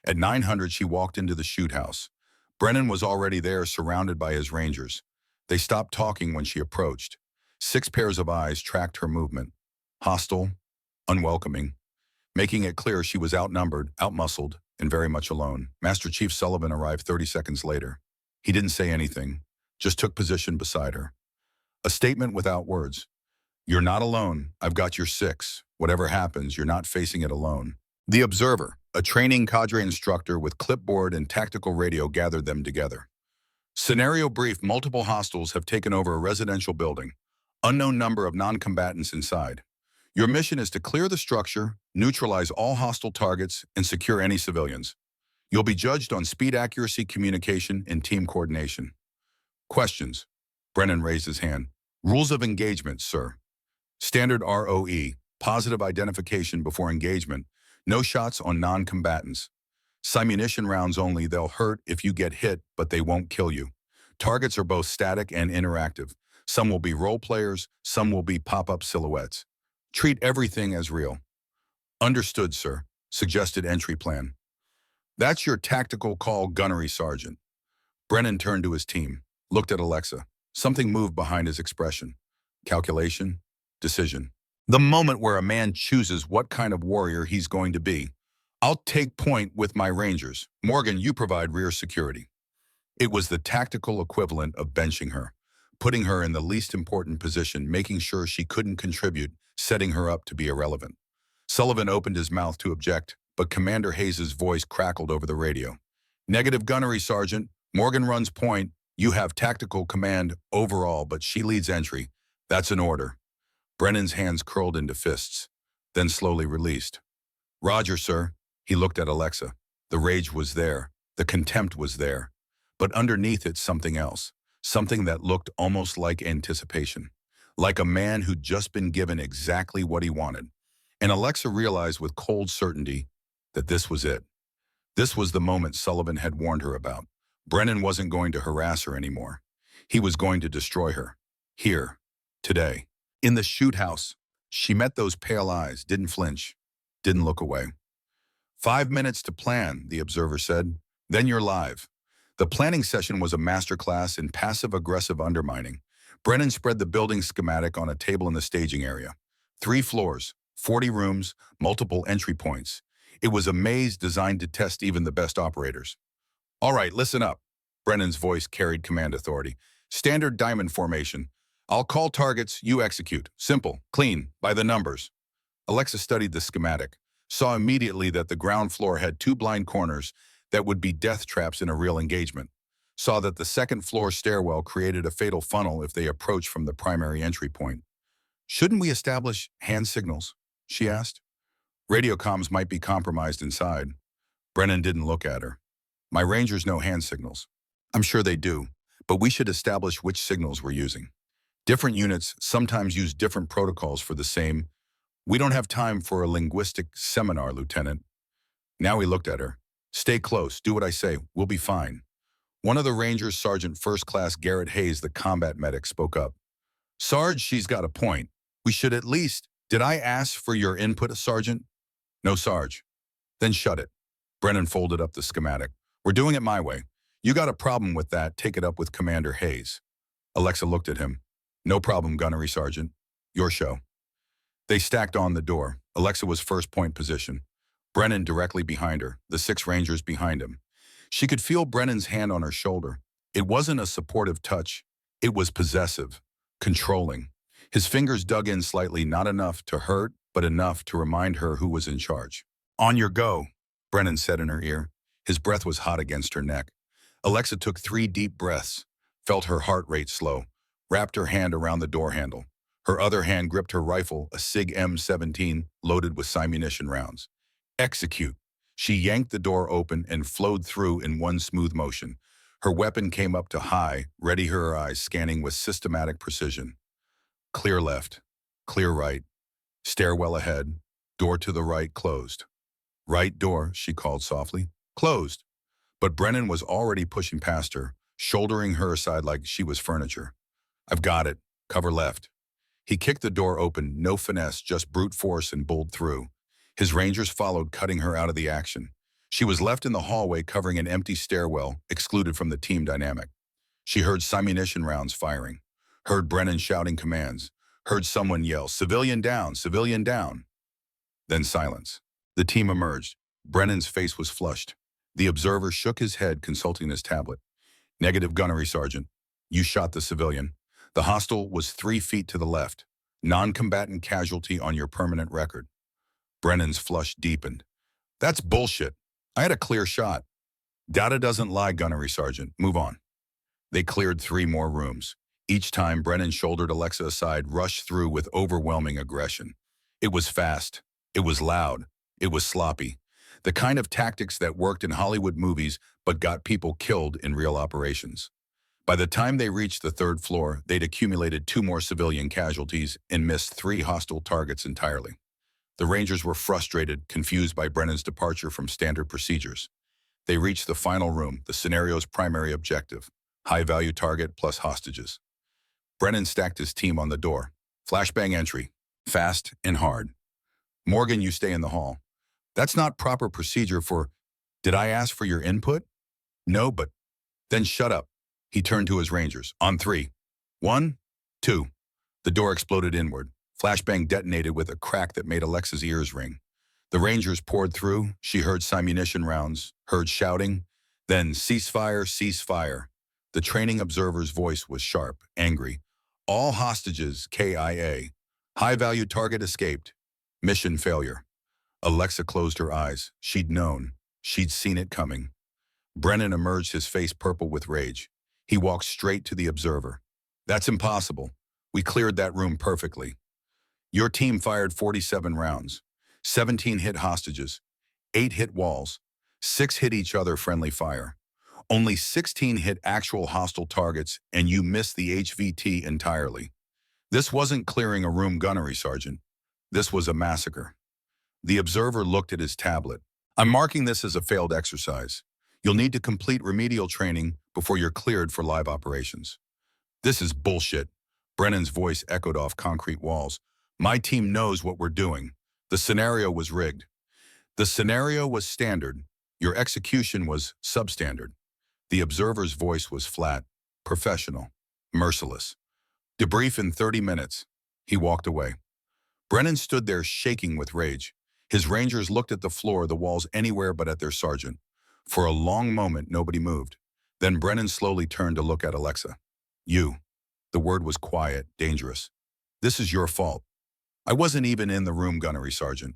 At 900, she walked into the shoot house. Brennan was already there, surrounded by his Rangers. They stopped talking when she approached. 6 pairs of eyes tracked her movement, hostile, unwelcoming, making it clear she was outnumbered, outmuscled, and very much alone. Master Chief Sullivan arrived 30 seconds later. He didn't say anything, just took position beside her. A statement without words. You're not alone. I've got your 6. Whatever happens, you're not facing it alone. The observer, a training cadre instructor with clipboard and tactical radio, gathered them together. Scenario brief: multiple hostiles have taken over a residential building. Unknown number of non-combatants inside. Your mission is to clear the structure, neutralize all hostile targets, and secure any civilians. You'll be judged on speed, accuracy, communication, and team coordination. Questions? Brennan raised his hand. Rules of engagement, sir. Standard ROE, positive identification before engagement. No shots on non-combatants. Simunition rounds only, they'll hurt if you get hit, but they won't kill you. Targets are both static and interactive. Some will be role players, some will be pop-up silhouettes. Treat everything as real. Understood, sir. Suggested entry plan. That's your tactical call, Gunnery Sergeant. Brennan turned to his team, looked at Alexa. Something moved behind his expression. Calculation, decision. The moment where a man chooses what kind of warrior he's going to be. I'll take point with my Rangers. Morgan, you provide rear security. It was the tactical equivalent of benching her, putting her in the least important position, making sure she couldn't contribute, setting her up to be irrelevant. Sullivan opened his mouth to object, but Commander Hayes's voice crackled over the radio. Negative, Gunnery Sergeant. Morgan runs point. You have tactical command overall, but she leads entry. That's an order. Brennan's hands curled into fists, then slowly released. Roger, sir. He looked at Alexa. The rage was there. The contempt was there. But underneath it, something else. Something that looked almost like anticipation. Like a man who'd just been given exactly what he wanted. And Alexa realized with cold certainty that this was it. This was the moment Sullivan had warned her about. Brennan wasn't going to harass her anymore. He was going to destroy her. Here. Today. In the shoot house. She met those pale eyes, didn't flinch, didn't look away. 5 minutes to plan, the observer said. Then you're live. The planning session was a masterclass in passive-aggressive undermining. Brennan spread the building schematic on a table in the staging area. 3 floors, 40 rooms, multiple entry points. It was a maze designed to test even the best operators. All right, listen up. Brennan's voice carried command authority. Standard diamond formation. I'll call targets, you execute. Simple, clean, by the numbers. Alexa studied the schematic, saw immediately that the ground floor had 2 blind corners that would be death traps in a real engagement. Saw that the second floor stairwell created a fatal funnel if they approached from the primary entry point. Shouldn't we establish hand signals? She asked. Radio comms might be compromised inside. Brennan didn't look at her. My Rangers know hand signals. I'm sure they do, but we should establish which signals we're using. Different units sometimes use different protocols for the same. We don't have time for a linguistic seminar, Lieutenant. Now he looked at her. Stay close, do what I say, we'll be fine. One of the Rangers, Sergeant First Class Garrett Hayes, the combat medic, spoke up. Sarge, she's got a point. We should at least... Did I ask for your input, Sergeant? No, Sarge. Then shut it. Brennan folded up the schematic. We're doing it my way. You got a problem with that, take it up with Commander Hayes. Alexa looked at him. No problem, Gunnery Sergeant. Your show. They stacked on the door. Alexa was first point position. Brennan directly behind her, the 6 Rangers behind him. She could feel Brennan's hand on her shoulder. It wasn't a supportive touch. It was possessive, controlling. His fingers dug in slightly, not enough to hurt, but enough to remind her who was in charge. On your go, Brennan said in her ear. His breath was hot against her neck. Alexa took 3 deep breaths, felt her heart rate slow, wrapped her hand around the door handle. Her other hand gripped her rifle, a SIG M17 loaded with simunition rounds. Execute. She yanked the door open and flowed through in one smooth motion. Her weapon came up to high, ready, her eyes scanning with systematic precision. Clear left, clear right, stairwell ahead, door to the right closed. Right door, she called softly. Closed. But Brennan was already pushing past her, shouldering her aside like she was furniture. I've got it. Cover left. He kicked the door open, no finesse, just brute force, and bowled through. His Rangers followed, cutting her out of the action. She was left in the hallway covering an empty stairwell, excluded from the team dynamic. She heard simunition rounds firing, heard Brennan shouting commands, heard someone yell, civilian down, civilian down. Then silence. The team emerged. Brennan's face was flushed. The observer shook his head, consulting his tablet. Negative, Gunnery Sergeant. You shot the civilian. The hostile was 3 feet to the left. Non-combatant casualty on your permanent record. Brennan's flush deepened. That's bullshit. I had a clear shot. Data doesn't lie, Gunnery Sergeant. Move on. They cleared 3 more rooms. Each time, Brennan shouldered Alexa aside, rushed through with overwhelming aggression. It was fast. It was loud. It was sloppy. The kind of tactics that worked in Hollywood movies but got people killed in real operations. By the time they reached the 3rd floor, they'd accumulated 2 more civilian casualties and missed 3 hostile targets entirely. The Rangers were frustrated, confused by Brennan's departure from standard procedures. They reached the final room, the scenario's primary objective. High-value target plus hostages. Brennan stacked his team on the door. Flashbang entry. Fast and hard. Morgan, you stay in the hall. That's not proper procedure for... Did I ask for your input? No, but... Then shut up. He turned to his rangers. On three. 1, 2. The door exploded inward. Flashbang detonated with a crack that made Alexa's ears ring. The rangers poured through. She heard simunition rounds, heard shouting. Then ceasefire, ceasefire. The training observer's voice was sharp, angry. All hostages, KIA. High-value target escaped. Mission failure. Alexa closed her eyes. She'd known. She'd seen it coming. Brennan emerged, his face purple with rage. He walked straight to the observer. That's impossible. We cleared that room perfectly. Your team fired 47 rounds. 17 hit hostages. 8 hit walls. 6 hit each other friendly fire. Only 16 hit actual hostile targets, and you missed the HVT entirely. This wasn't clearing a room gunnery, Sergeant. This was a massacre. The observer looked at his tablet. I'm marking this as a failed exercise. You'll need to complete remedial training before you're cleared for live operations. This is bullshit. Brennan's voice echoed off concrete walls. My team knows what we're doing. The scenario was rigged. The scenario was standard. Your execution was substandard. The observer's voice was flat, professional, merciless. Debrief in 30 minutes. He walked away. Brennan stood there shaking with rage. His rangers looked at the floor, the walls, anywhere but at their sergeant. For a long moment, nobody moved. Then Brennan slowly turned to look at Alexa. You. The word was quiet, dangerous. This is your fault. I wasn't even in the room, gunnery sergeant.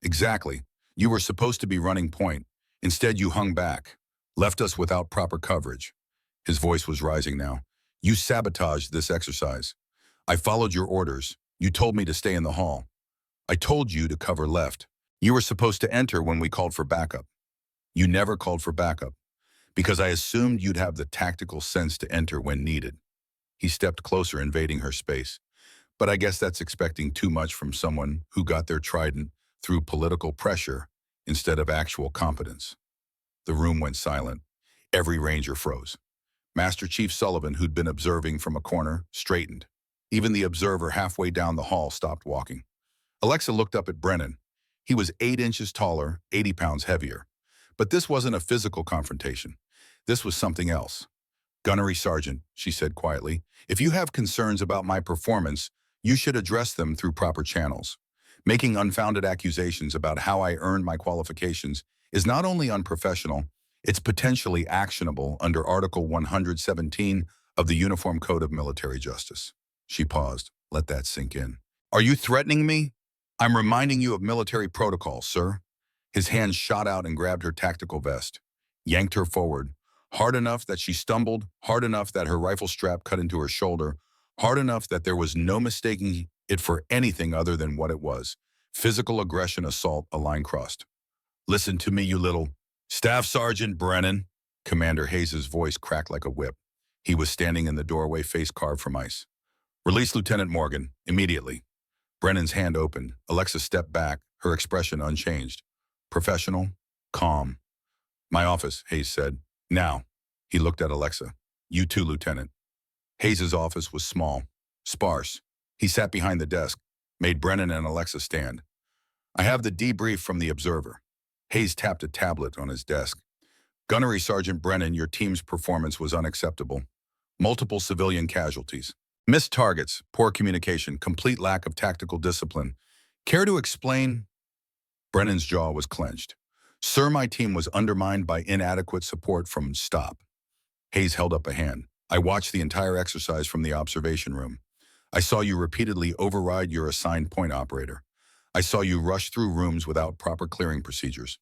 Exactly. You were supposed to be running point. Instead, you hung back, left us without proper coverage. His voice was rising now. You sabotaged this exercise. I followed your orders. You told me to stay in the hall. I told you to cover left. You were supposed to enter when we called for backup. You never called for backup, because I assumed you'd have the tactical sense to enter when needed. He stepped closer, invading her space. But I guess that's expecting too much from someone who got their trident through political pressure instead of actual competence. The room went silent. Every ranger froze. Master Chief Sullivan, who'd been observing from a corner, straightened. Even the observer halfway down the hall stopped walking. Alexa looked up at Brennan. He was 8 inches taller, 80 pounds heavier. But this wasn't a physical confrontation. This was something else. Gunnery Sergeant, she said quietly, if you have concerns about my performance, you should address them through proper channels. Making unfounded accusations about how I earned my qualifications is not only unprofessional, it's potentially actionable under Article 117 of the Uniform Code of Military Justice. She paused. Let that sink in. Are you threatening me? I'm reminding you of military protocol, sir. His hand shot out and grabbed her tactical vest, yanked her forward, hard enough that she stumbled, hard enough that her rifle strap cut into her shoulder, hard enough that there was no mistaking it for anything other than what it was. Physical aggression, assault, a line crossed. Listen to me, you little... Staff Sergeant Brennan. Commander Hayes' voice cracked like a whip. He was standing in the doorway, face carved from ice. Release Lieutenant Morgan, immediately. Brennan's hand opened. Alexa stepped back, her expression unchanged. Professional, calm. My office, Hayes said. Now. He looked at Alexa. You too, Lieutenant. Hayes' office was small, sparse. He sat behind the desk, made Brennan and Alexa stand. I have the debrief from the observer. Hayes tapped a tablet on his desk. Gunnery Sergeant Brennan, your team's performance was unacceptable. Multiple civilian casualties. Missed targets, poor communication, complete lack of tactical discipline. Care to explain? Brennan's jaw was clenched. Sir, my team was undermined by inadequate support from stop. Hayes held up a hand. I watched the entire exercise from the observation room. I saw you repeatedly override your assigned point operator. I saw you rush through rooms without proper clearing procedures.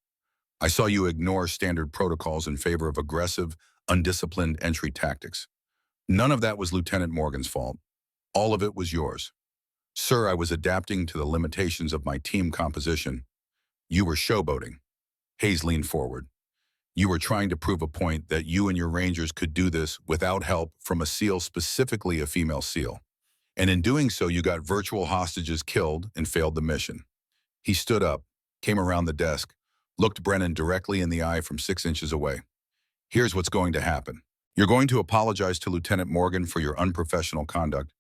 I saw you ignore standard protocols in favor of aggressive, undisciplined entry tactics. None of that was Lieutenant Morgan's fault. All of it was yours. Sir, I was adapting to the limitations of my team composition. You were showboating. Hayes leaned forward. You were trying to prove a point that you and your Rangers could do this without help from a SEAL, specifically a female SEAL. And in doing so, you got virtual hostages killed and failed the mission. He stood up, came around the desk, looked Brennan directly in the eye from 6 inches away. Here's what's going to happen. You're going to apologize to Lieutenant Morgan for your unprofessional conduct.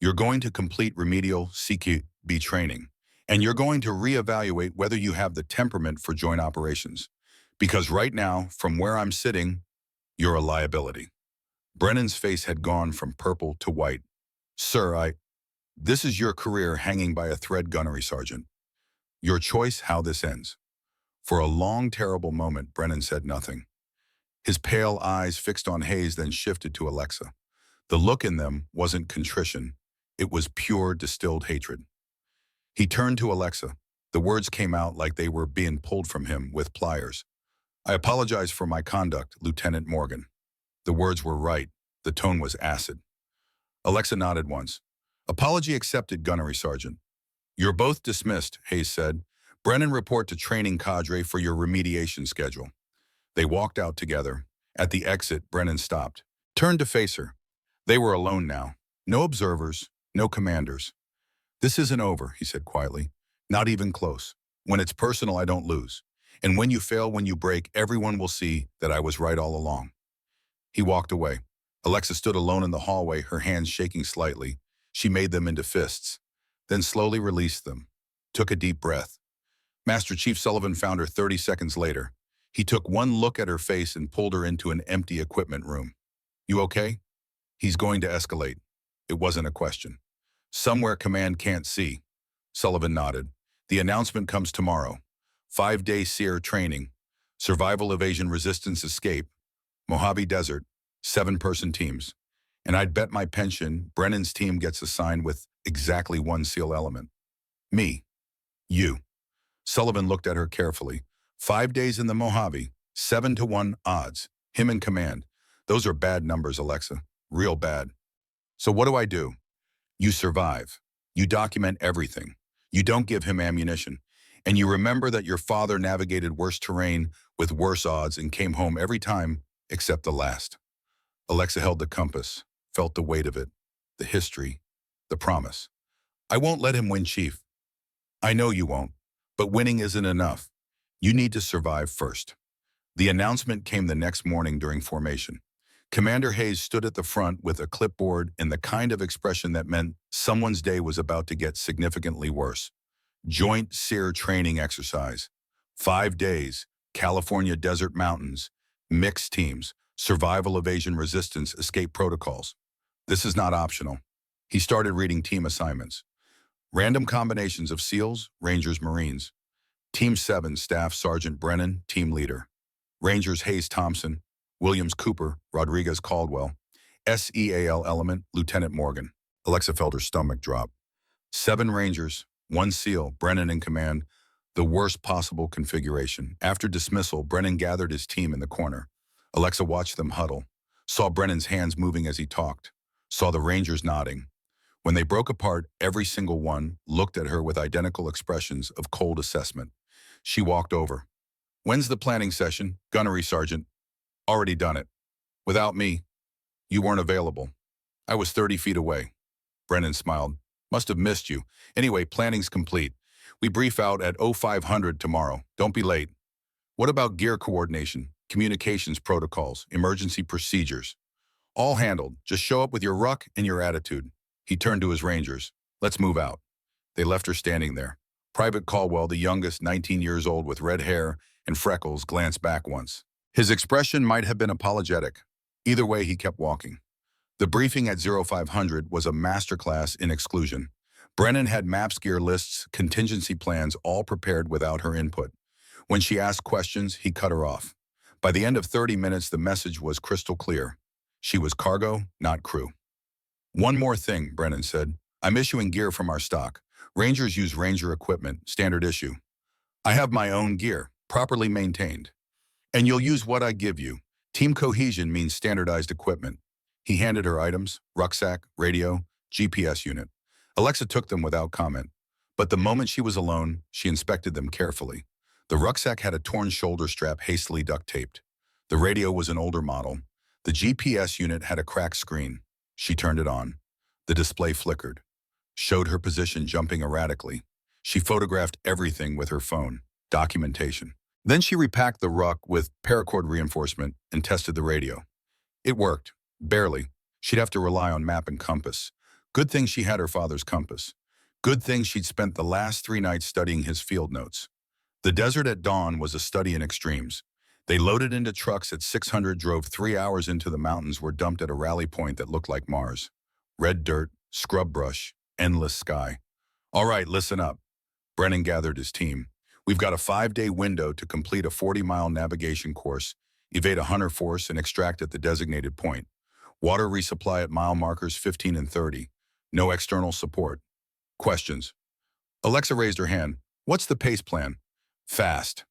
You're going to complete remedial CQB training. And you're going to reevaluate whether you have the temperament for joint operations. Because right now, from where I'm sitting, you're a liability. Brennan's face had gone from purple to white. Sir, this is your career hanging by a thread, gunnery sergeant. Your choice how this ends. For a long, terrible moment, Brennan said nothing. His pale eyes fixed on Hayes, then shifted to Alexa. The look in them wasn't contrition. It was pure, distilled hatred. He turned to Alexa. The words came out like they were being pulled from him with pliers. I apologize for my conduct, Lieutenant Morgan. The words were right. The tone was acid. Alexa nodded once. Apology accepted, gunnery sergeant. You're both dismissed, Hayes said. Brennan, report to training cadre for your remediation schedule. They walked out together. At the exit, Brennan stopped, turned to face her. They were alone now. No observers, no commanders. This isn't over, he said quietly. Not even close. When it's personal, I don't lose. And when you fail, when you break, everyone will see that I was right all along. He walked away. Alexa stood alone in the hallway, her hands shaking slightly. She made them into fists, then slowly released them. Took a deep breath. Master Chief Sullivan found her 30 seconds later. He took one look at her face and pulled her into an empty equipment room. You okay? He's going to escalate. It wasn't a question. Somewhere command can't see. Sullivan nodded. The announcement comes tomorrow. 5-day SEER training. Survival, evasion, resistance, escape. Mojave Desert. 7-person teams. And I'd bet my pension Brennan's team gets assigned with exactly one SEAL element. Me. You. Sullivan looked at her carefully. 5 days in the Mojave, 7-to-1 odds. Him in command. Those are bad numbers, Alexa. Real bad. So what do? You survive. You document everything. You don't give him ammunition. And you remember that your father navigated worse terrain with worse odds and came home every time except the last. Alexa held the compass, felt the weight of it, the history, the promise. I won't let him win, Chief. I know you won't, but winning isn't enough. You need to survive first. The announcement came the next morning during formation. Commander Hayes stood at the front with a clipboard and the kind of expression that meant someone's day was about to get significantly worse. Joint SEER training exercise. 5 days, California desert mountains, mixed teams, survival, evasion, resistance, escape protocols. This is not optional. He started reading team assignments. Random combinations of SEALs, Rangers, Marines. Team 7, Staff Sergeant Brennan, Team Leader. Rangers, Hayes Thompson, Williams Cooper, Rodriguez Caldwell. SEAL element, Lieutenant Morgan. Alexa felt her stomach drop. 7 Rangers, 1 SEAL, Brennan in command. The worst possible configuration. After dismissal, Brennan gathered his team in the corner. Alexa watched them huddle, saw Brennan's hands moving as he talked, saw the Rangers nodding. When they broke apart, every single one looked at her with identical expressions of cold assessment. She walked over. When's the planning session, gunnery sergeant? Already done it. Without me, you weren't available. I was 30 feet away. Brennan smiled. Must have missed you. Anyway, planning's complete. We brief out at 0500 tomorrow. Don't be late. What about gear coordination, communications protocols, emergency procedures? All handled. Just show up with your ruck and your attitude. He turned to his Rangers. Let's move out. They left her standing there. Private Caldwell, the youngest, 19 years old with red hair and freckles, glanced back once. His expression might have been apologetic. Either way, he kept walking. The briefing at 0500 was a masterclass in exclusion. Brennan had maps, gear lists, contingency plans, all prepared without her input. When she asked questions, he cut her off. By the end of 30 minutes, the message was crystal clear. She was cargo, not crew. One more thing, Brennan said. I'm issuing gear from our stock. Rangers use Ranger equipment, standard issue. I have my own gear, properly maintained. And you'll use what I give you. Team cohesion means standardized equipment. He handed her items, rucksack, radio, GPS unit. Alexa took them without comment. But the moment she was alone, she inspected them carefully. The rucksack had a torn shoulder strap hastily duct-taped. The radio was an older model. The GPS unit had a cracked screen. She turned it on. The display flickered, showed her position jumping erratically. She photographed everything with her phone. Documentation. Then she repacked the ruck with paracord reinforcement and tested the radio. It worked. Barely. She'd have to rely on map and compass. Good thing she had her father's compass. Good thing she'd spent the last 3 nights studying his field notes. The desert at dawn was a study in extremes. They loaded into trucks at 600, drove 3 hours into the mountains, were dumped at a rally point that looked like Mars. Red dirt, scrub brush, endless sky. All right, listen up. Brennan gathered his team. We've got a 5-day window to complete a 40-mile navigation course, evade a hunter force, and extract at the designated point. Water resupply at mile markers 15 and 30. No external support. Questions? Alexa raised her hand. What's the pace plan? Fast.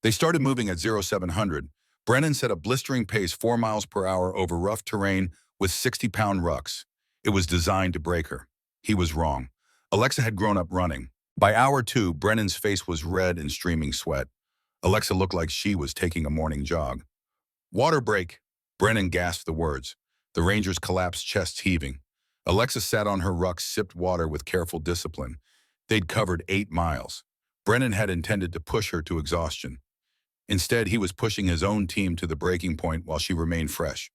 They started moving at 0700. Brennan set a blistering pace 4 miles per hour over rough terrain with 60-pound rucks. It was designed to break her. He was wrong. Alexa had grown up running. By hour 2, Brennan's face was red and streaming sweat. Alexa looked like she was taking a morning jog. Water break. Brennan gasped the words. The Rangers collapsed, chests heaving. Alexa sat on her ruck, sipped water with careful discipline. They'd covered 8 miles. Brennan had intended to push her to exhaustion. Instead, he was pushing his own team to the breaking point while she remained fresh.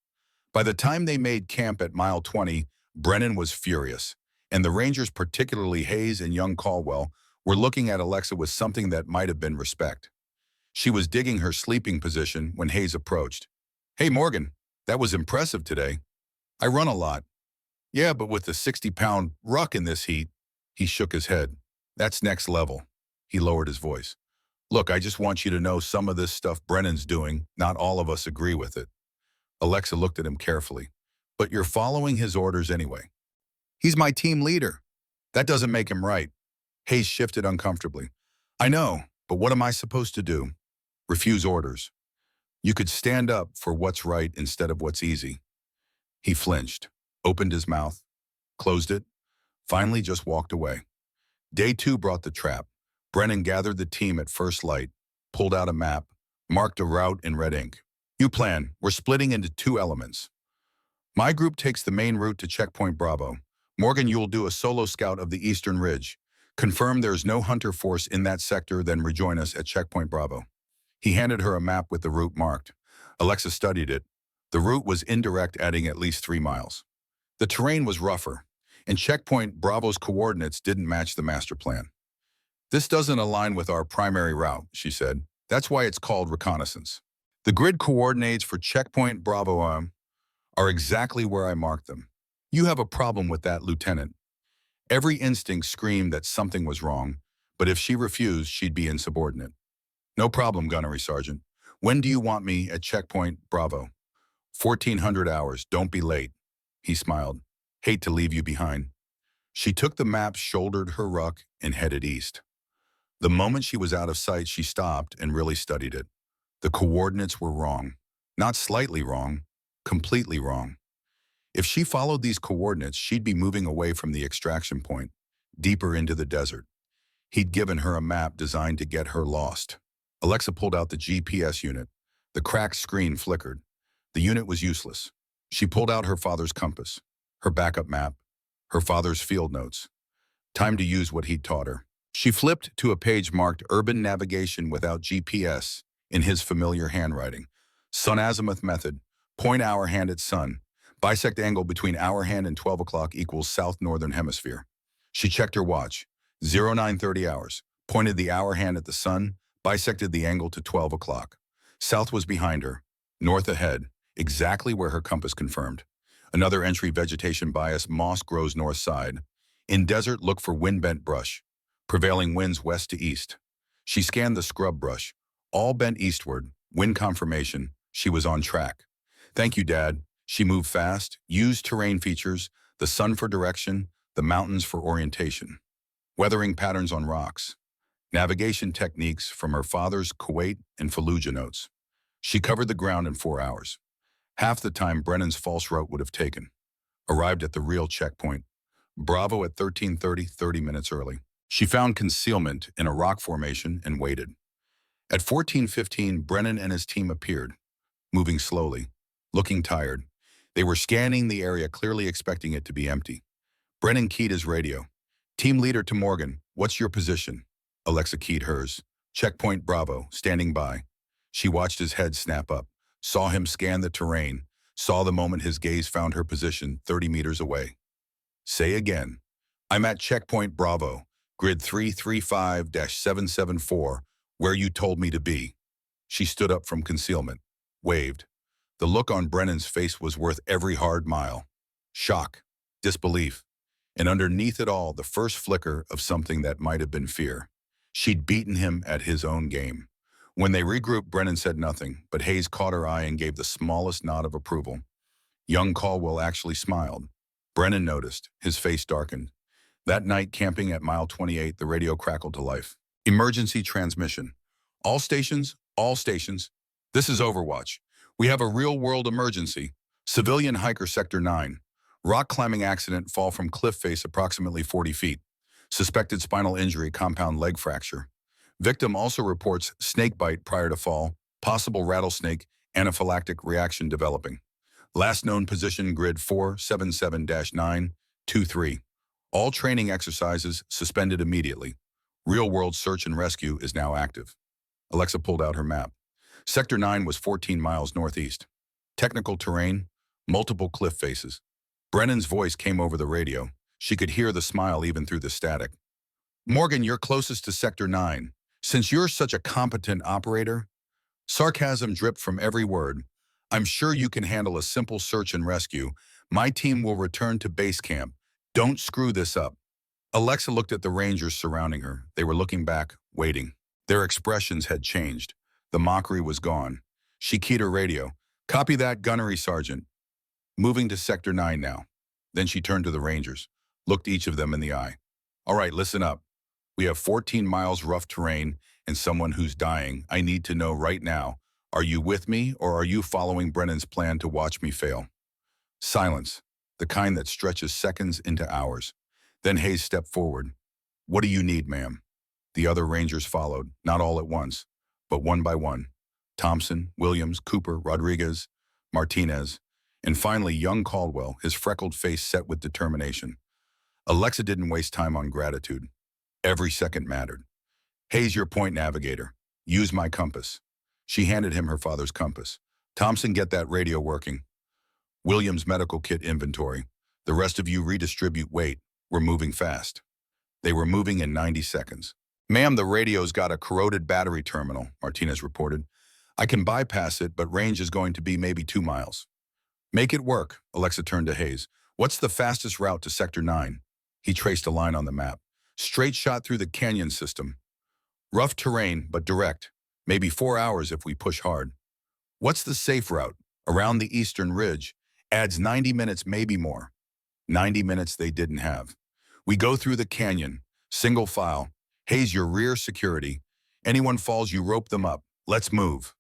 By the time they made camp at mile 20, Brennan was furious, and the Rangers, particularly Hayes and young Caldwell, were looking at Alexa with something that might have been respect. She was digging her sleeping position when Hayes approached. Hey, Morgan, that was impressive today. I run a lot. Yeah, but with the 60-pound ruck in this heat, he shook his head. That's next level. He lowered his voice. Look, I just want you to know some of this stuff Brennan's doing, not all of us agree with it. Alexa looked at him carefully. But you're following his orders anyway. He's my team leader. That doesn't make him right. Hayes shifted uncomfortably. I know, but what am I supposed to do? Refuse orders. You could stand up for what's right instead of what's easy. He flinched, opened his mouth, closed it, finally just walked away. Day 2 brought the trap. Brennan gathered the team at first light, pulled out a map, marked a route in red ink. New plan, we're splitting into 2 elements. My group takes the main route to Checkpoint Bravo. Morgan, you'll do a solo scout of the Eastern Ridge. Confirm there's no hunter force in that sector, then rejoin us at Checkpoint Bravo. He handed her a map with the route marked. Alexa studied it. The route was indirect, adding at least 3 miles. The terrain was rougher, and Checkpoint Bravo's coordinates didn't match the master plan. This doesn't align with our primary route, she said. That's why it's called reconnaissance. The grid coordinates for Checkpoint Bravo are exactly where I marked them. You have a problem with that, Lieutenant. Every instinct screamed that something was wrong, but if she refused, she'd be insubordinate. No problem, Gunnery Sergeant. When do you want me at Checkpoint Bravo? 1400 hours, don't be late. He smiled. Hate to leave you behind. She took the map, shouldered her ruck, and headed east. The moment she was out of sight, she stopped and really studied it. The coordinates were wrong. Not slightly wrong, completely wrong. If she followed these coordinates, she'd be moving away from the extraction point, deeper into the desert. He'd given her a map designed to get her lost. Alexa pulled out the GPS unit. The cracked screen flickered. The unit was useless. She pulled out her father's compass, her backup map, her father's field notes. Time to use what he'd taught her. She flipped to a page marked Urban Navigation Without GPS in his familiar handwriting. Sun azimuth method. Point hour hand at sun. Bisect angle between hour hand and 12 o'clock equals south northern hemisphere. She checked her watch. 0930 hours. Pointed the hour hand at the sun. Bisected the angle to 12 o'clock. South was behind her. North ahead. Exactly where her compass confirmed. Another entry, vegetation bias. Moss grows north side. In desert, look for wind-bent brush. Prevailing winds west to east. She scanned the scrub brush. All bent eastward. Wind confirmation. She was on track. Thank you, Dad. She moved fast, used terrain features, the sun for direction, the mountains for orientation. Weathering patterns on rocks. Navigation techniques from her father's Kuwait and Fallujah notes. She covered the ground in 4 hours. Half the time Brennan's false route would have taken. Arrived at the real checkpoint. Bravo at 1330, 30 minutes early. She found concealment in a rock formation and waited. At 14:15, Brennan and his team appeared, moving slowly, looking tired. They were scanning the area, clearly expecting it to be empty. Brennan keyed his radio. Team leader to Morgan, what's your position? Alexa keyed hers. Checkpoint Bravo, standing by. She watched his head snap up, saw him scan the terrain, saw the moment his gaze found her position 30 meters away. Say again. I'm at Checkpoint Bravo, grid 335-774, where you told me to be. She stood up from concealment, waved. The look on Brennan's face was worth every hard mile. Shock, disbelief, and underneath it all, the first flicker of something that might have been fear. She'd beaten him at his own game. When they regrouped, Brennan said nothing, but Hayes caught her eye and gave the smallest nod of approval. Young Caldwell actually smiled. Brennan noticed. His face darkened. That night, camping at mile 28, the radio crackled to life. Emergency transmission. All stations, all stations. This is Overwatch. We have a real-world emergency. Civilian hiker Sector 9. Rock climbing accident, fall from cliff face approximately 40 feet. Suspected spinal injury, compound leg fracture. Victim also reports snake bite prior to fall, possible rattlesnake, anaphylactic reaction developing. Last known position, grid 477-923. All training exercises suspended immediately. Real-world search and rescue is now active. Alexa pulled out her map. Sector 9 was 14 miles northeast. Technical terrain, multiple cliff faces. Brennan's voice came over the radio. She could hear the smile even through the static. Morgan, you're closest to Sector 9. Since you're such a competent operator, sarcasm dripped from every word. I'm sure you can handle a simple search and rescue. My team will return to base camp. Don't screw this up. Alexa looked at the Rangers surrounding her. They were looking back, waiting. Their expressions had changed. The mockery was gone. She keyed her radio. Copy that, Gunnery Sergeant. Moving to Sector 9 now. Then she turned to the Rangers, looked each of them in the eye. All right, listen up. We have 14 miles rough terrain and someone who's dying. I need to know right now. Are you with me, or are you following Brennan's plan to watch me fail? Silence, the kind that stretches seconds into hours. Then Hayes stepped forward. What do you need, ma'am? The other Rangers followed, not all at once, but one by one. Thompson, Williams, Cooper, Rodriguez, Martinez, and finally young Caldwell, his freckled face set with determination. Alexa didn't waste time on gratitude. Every second mattered. Hayes, your point navigator. Use my compass. She handed him her father's compass. Thompson, get that radio working. Williams, medical kit inventory. The rest of you redistribute weight. We're moving fast. They were moving in 90 seconds. Ma'am, the radio's got a corroded battery terminal, Martinez reported. I can bypass it, but range is going to be maybe 2 miles. Make it work, Alexa turned to Hayes. What's the fastest route to Sector 9? He traced a line on the map. Straight shot through the canyon system. Rough terrain, but direct. Maybe 4 hours if we push hard. What's the safe route? Around the eastern ridge. Adds 90 minutes, maybe more. 90 minutes they didn't have. We go through the canyon. Single file. Hayes, your rear security. Anyone falls, you rope them up. Let's move.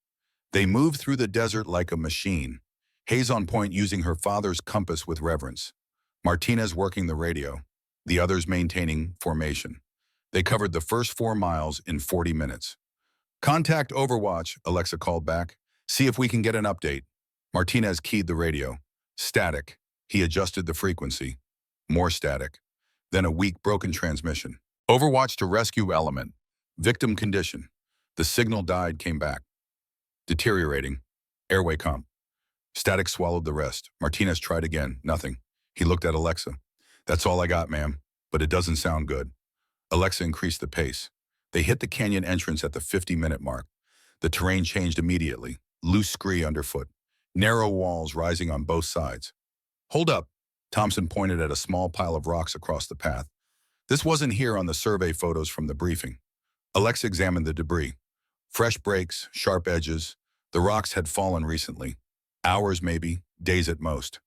They moved through the desert like a machine. Hayes on point, using her father's compass with reverence. Martinez working the radio. The others maintaining formation. They covered the first 4 miles in 40 minutes. Contact Overwatch, Alexa called back. See if we can get an update. Martinez keyed the radio. Static. He adjusted the frequency. More static. Then a weak, broken transmission. Overwatch to rescue element. Victim condition. The signal died, came back. Deteriorating. Airway comp. Static swallowed the rest. Martinez tried again. Nothing. He looked at Alexa. That's all I got, ma'am. But it doesn't sound good. Alexa increased the pace. They hit the canyon entrance at the 50-minute mark. The terrain changed immediately. Loose scree underfoot. Narrow walls rising on both sides. Hold up. Thompson pointed at a small pile of rocks across the path. This wasn't here on the survey photos from the briefing. Alexa examined the debris. Fresh breaks, sharp edges. The rocks had fallen recently. Hours maybe, days at most.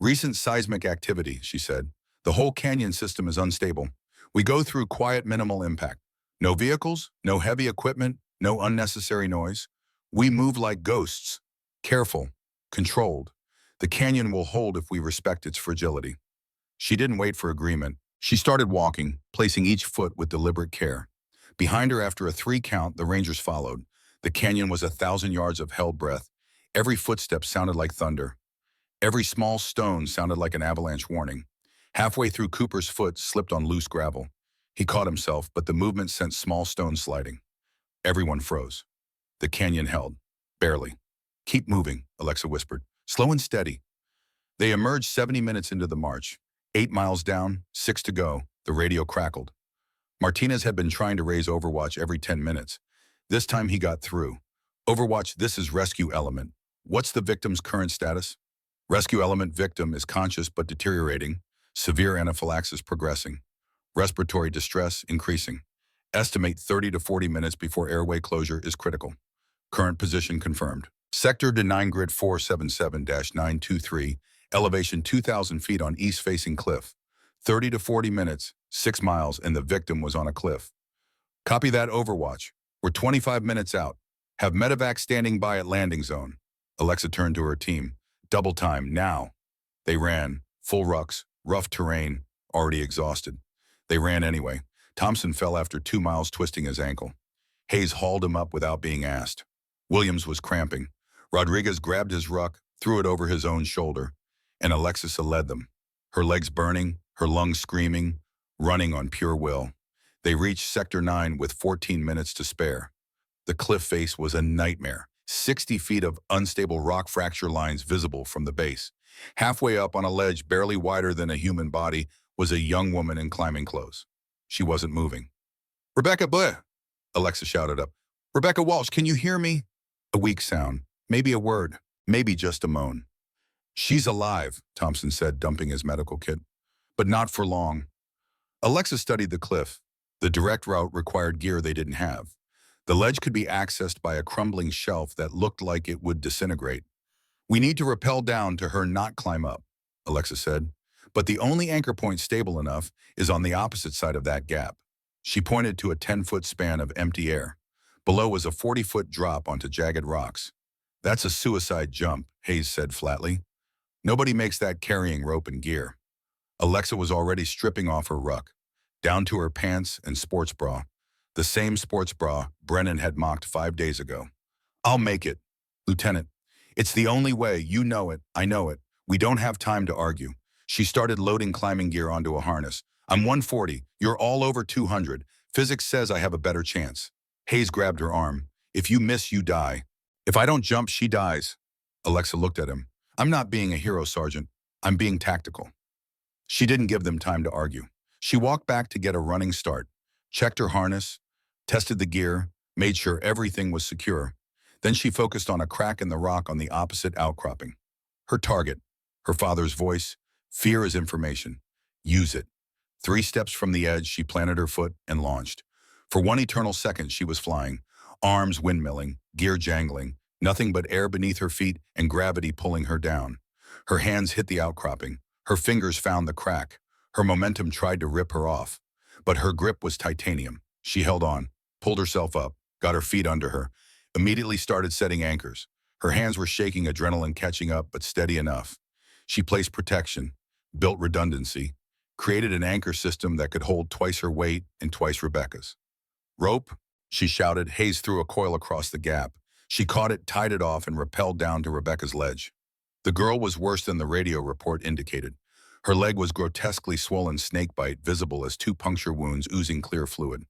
Recent seismic activity, she said. The whole canyon system is unstable. We go through quiet, minimal impact. No vehicles, no heavy equipment, no unnecessary noise. We move like ghosts. Careful, controlled. The canyon will hold if we respect its fragility. She didn't wait for agreement. She started walking, placing each foot with deliberate care. Behind her, after a 3 count, the Rangers followed. The canyon was 1,000 yards of held breath. Every footstep sounded like thunder. Every small stone sounded like an avalanche warning. Halfway through, Cooper's foot slipped on loose gravel. He caught himself, but the movement sent small stones sliding. Everyone froze. The canyon held. Barely. Keep moving, Alexa whispered. Slow and steady. They emerged 70 minutes into the march. 8 miles down, 6 to go. The radio crackled. Martinez had been trying to raise Overwatch every 10 minutes. This time he got through. Overwatch, this is rescue element. What's the victim's current status? Rescue element victim is conscious but deteriorating. Severe anaphylaxis progressing. Respiratory distress increasing. Estimate 30 to 40 minutes before airway closure is critical. Current position confirmed. Sector to 9 grid 477-923, elevation 2,000 feet on east-facing cliff. 30 to 40 minutes, 6 miles, and the victim was on a cliff. Copy that, Overwatch. We're 25 minutes out. Have medevac standing by at landing zone. Alexa turned to her team. Double time, now. They ran. Full rucks, rough terrain, already exhausted. They ran anyway. Thompson fell after 2 miles, twisting his ankle. Hayes hauled him up without being asked. Williams was cramping. Rodriguez grabbed his ruck, threw it over his own shoulder, and Alexis led them. Her legs burning, her lungs screaming, running on pure will. They reached Sector 9 with 14 minutes to spare. The cliff face was a nightmare. 60 feet of unstable rock fracture lines visible from the base. Halfway up on a ledge barely wider than a human body was a young woman in climbing clothes. She wasn't moving. Rebecca Blair, Alexa shouted up. Rebecca Walsh, can you hear me? A weak sound, maybe a word, maybe just a moan. She's alive, Thompson said, dumping his medical kit. But not for long. Alexa studied the cliff. The direct route required gear they didn't have. The ledge could be accessed by a crumbling shelf that looked like it would disintegrate. We need to rappel down to her, not climb up, Alexa said. But the only anchor point stable enough is on the opposite side of that gap. She pointed to a 10-foot span of empty air. Below was a 40-foot drop onto jagged rocks. That's a suicide jump, Hayes said flatly. Nobody makes that carrying rope and gear. Alexa was already stripping off her ruck, down to her pants and sports bra, the same sports bra Brennan had mocked 5 days ago. I'll make it, Lieutenant. It's the only way. You know it. I know it. We don't have time to argue. She started loading climbing gear onto a harness. I'm 140. You're all over 200. Physics says I have a better chance. Hayes grabbed her arm. If you miss, you die. If I don't jump, she dies. Alexa looked at him. I'm not being a hero, Sergeant. I'm being tactical. She didn't give them time to argue. She walked back to get a running start, checked her harness, tested the gear, made sure everything was secure. Then she focused on a crack in the rock on the opposite outcropping. Her target, her father's voice, fear is information. Use it. 3 steps from the edge, she planted her foot and launched. For 1 eternal second, she was flying, arms windmilling, gear jangling, nothing but air beneath her feet and gravity pulling her down. Her hands hit the outcropping. Her fingers found the crack. Her momentum tried to rip her off. But her grip was titanium. She held on, pulled herself up, got her feet under her, immediately started setting anchors. Her hands were shaking, adrenaline catching up, but steady enough. She placed protection, built redundancy, created an anchor system that could hold twice her weight and twice Rebecca's. Rope, she shouted. Hayes threw a coil across the gap. She caught it, tied it off, and rappelled down to Rebecca's ledge. The girl was worse than the radio report indicated. Her leg was grotesquely swollen snakebite, visible as 2 puncture wounds oozing clear fluid.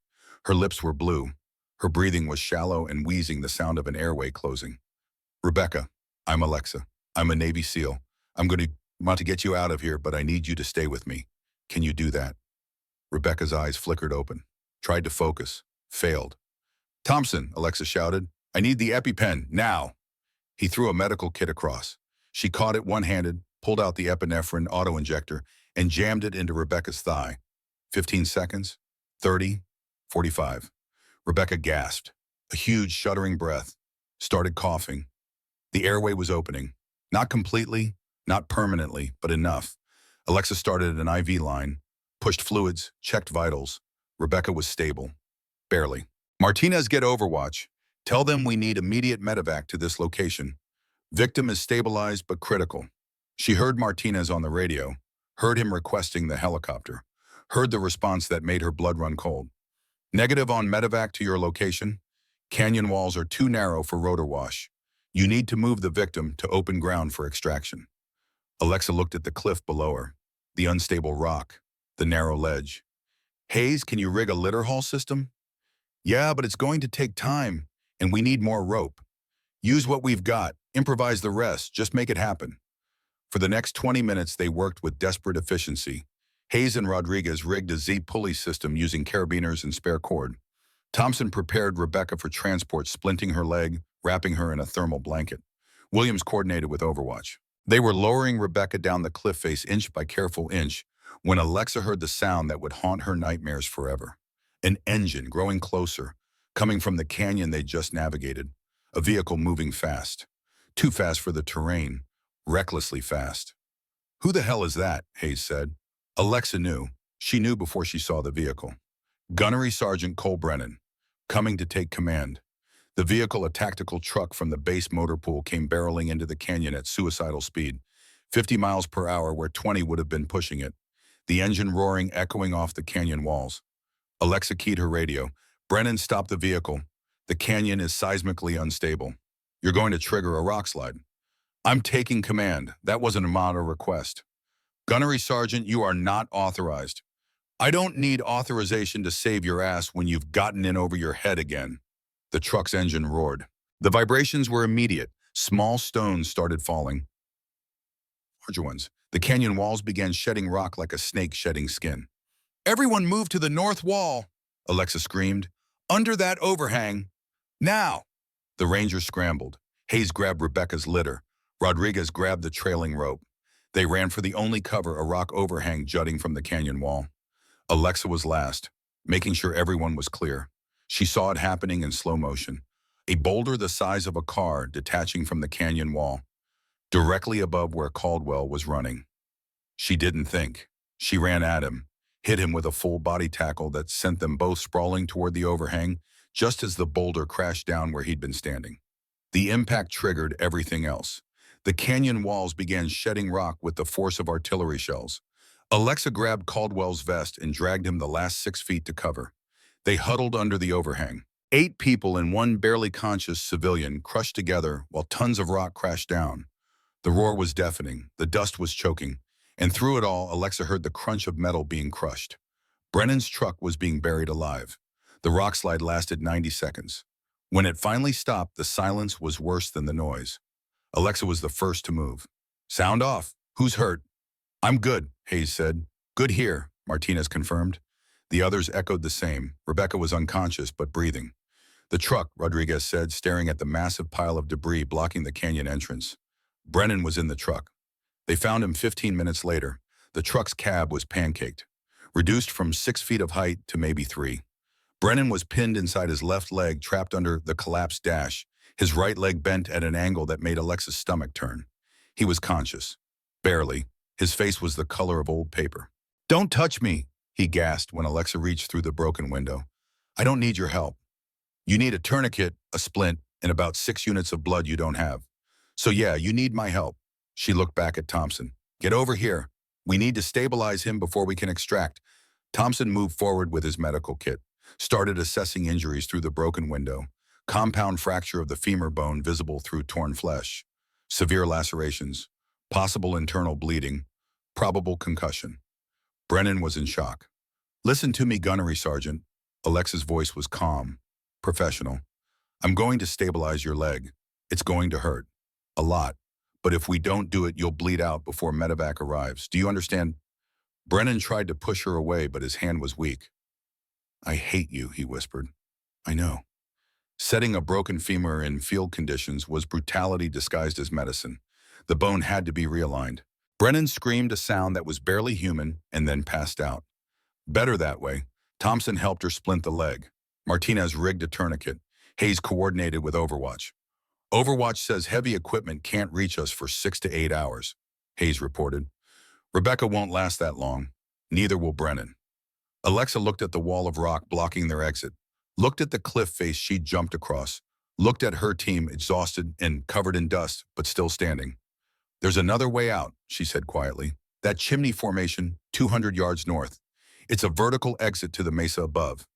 Her lips were blue. Her breathing was shallow and wheezing, the sound of an airway closing. Rebecca, I'm Alexa. I'm a Navy SEAL. I'm going to want to get you out of here, but I need you to stay with me. Can you do that? Rebecca's eyes flickered open. Tried to focus. Failed. Thompson, Alexa shouted. I need the EpiPen, now. He threw a medical kit across. She caught it one-handed, pulled out the epinephrine auto-injector, and jammed it into Rebecca's thigh. 15 seconds, 30, 45. Rebecca gasped, a huge shuddering breath, started coughing. The airway was opening. Not completely, not permanently, but enough. Alexa started an IV line, pushed fluids, checked vitals. Rebecca was stable. Barely. Martinez, get Overwatch. Tell them we need immediate medevac to this location. Victim is stabilized but critical. She heard Martinez on the radio, heard him requesting the helicopter, heard the response that made her blood run cold. Negative on medevac to your location. Canyon walls are too narrow for rotor wash. You need to move the victim to open ground for extraction. Alexa looked at the cliff below her, the unstable rock, the narrow ledge. Hayes, can you rig a litter haul system? Yeah, but it's going to take time, and we need more rope. Use what we've got. Improvise the rest. Just make it happen. For the next 20 minutes, they worked with desperate efficiency. Hayes and Rodriguez rigged a Z-pulley system using carabiners and spare cord. Thompson prepared Rebecca for transport, splinting her leg, wrapping her in a thermal blanket. Williams coordinated with Overwatch. They were lowering Rebecca down the cliff face inch by careful inch when Alexa heard the sound that would haunt her nightmares forever. An engine growing closer, coming from the canyon they just navigated. A vehicle moving fast. Too fast for the terrain. Recklessly fast. "Who the hell is that?" Hayes said. Alexa knew. She knew before she saw the vehicle. Gunnery Sergeant Cole Brennan, coming to take command. The vehicle, a tactical truck from the base motor pool, came barreling into the canyon at suicidal speed, 50 miles per hour where 20 would have been pushing it, the engine roaring, echoing off the canyon walls. Alexa keyed her radio. "Brennan, stop the vehicle. The canyon is seismically unstable. You're going to trigger a rock slide." "I'm taking command. That wasn't a model request." "Gunnery Sergeant, you are not authorized." "I don't need authorization to save your ass when you've gotten in over your head again." The truck's engine roared. The vibrations were immediate. Small stones started falling. Larger ones. The canyon walls began shedding rock like a snake shedding skin. "Everyone move to the north wall," Alexa screamed. "Under that overhang. Now!" The Rangers scrambled. Hayes grabbed Rebecca's litter. Rodriguez grabbed the trailing rope. They ran for the only cover, a rock overhang jutting from the canyon wall. Alexa was last, making sure everyone was clear. She saw it happening in slow motion. A boulder the size of a car detaching from the canyon wall, directly above where Caldwell was running. She didn't think. She ran at him, hit him with a full body tackle that sent them both sprawling toward the overhang, just as the boulder crashed down where he'd been standing. The impact triggered everything else. The canyon walls began shedding rock with the force of artillery shells. Alexa grabbed Caldwell's vest and dragged him the last 6 feet to cover. They huddled under the overhang. 8 people and one barely conscious civilian crushed together while tons of rock crashed down. The roar was deafening, the dust was choking, and through it all, Alexa heard the crunch of metal being crushed. Brennan's truck was being buried alive. The rock slide lasted 90 seconds. When it finally stopped, the silence was worse than the noise. Alexa was the first to move. "Sound off. Who's hurt?" "I'm good," Hayes said. "Good here," Martinez confirmed. The others echoed the same. Rebecca was unconscious but breathing. "The truck," Rodriguez said, staring at the massive pile of debris blocking the canyon entrance. Brennan was in the truck. They found him 15 minutes later. The truck's cab was pancaked, reduced from 6 feet of height to maybe 3. Brennan was pinned inside his left leg, trapped under the collapsed dash, his right leg bent at an angle that made Alexa's stomach turn. He was conscious. Barely. His face was the color of old paper. "Don't touch me," he gasped when Alexa reached through the broken window. "I don't need your help. You need a tourniquet, a splint, and about 6 units of blood you don't have. So yeah, you need my help." She looked back at Thompson. "Get over here. We need to stabilize him before we can extract." Thompson moved forward with his medical kit, started assessing injuries through the broken window. Compound fracture of the femur bone visible through torn flesh. Severe lacerations. Possible internal bleeding. Probable concussion. Brennan was in shock. "Listen to me, Gunnery Sergeant." Alexa's voice was calm, professional. "I'm going to stabilize your leg. It's going to hurt. A lot. But if we don't do it, you'll bleed out before medevac arrives. Do you understand?" Brennan tried to push her away, but his hand was weak. "I hate you," he whispered. "I know." Setting a broken femur in field conditions was brutality disguised as medicine. The bone had to be realigned. Brennan screamed a sound that was barely human and then passed out. Better that way. Thompson helped her splint the leg. Martinez rigged a tourniquet. Hayes coordinated with Overwatch. "Overwatch says heavy equipment can't reach us for 6 to 8 hours, Hayes reported. "Rebecca won't last that long. Neither will Brennan." Alexa looked at the wall of rock blocking their exit, looked at the cliff face she'd jumped across, looked at her team exhausted and covered in dust, but still standing. "There's another way out," she said quietly. "That chimney formation, 200 yards north. It's a vertical exit to the mesa above.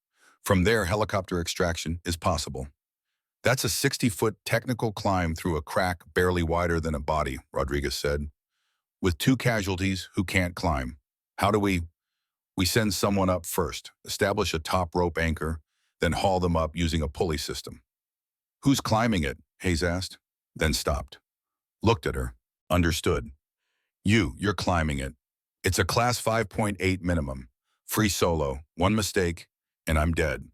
From there, helicopter extraction is possible." "That's a 60-foot technical climb through a crack barely wider than a body," Rodriguez said. "With 2 casualties who can't climb. How do we send someone up first, establish a top rope anchor, then haul them up using a pulley system. Who's climbing it? Hayes asked, then stopped. Looked at her. Understood. You're climbing it. It's a class 5.8 minimum. Free solo, one mistake, and I'm dead.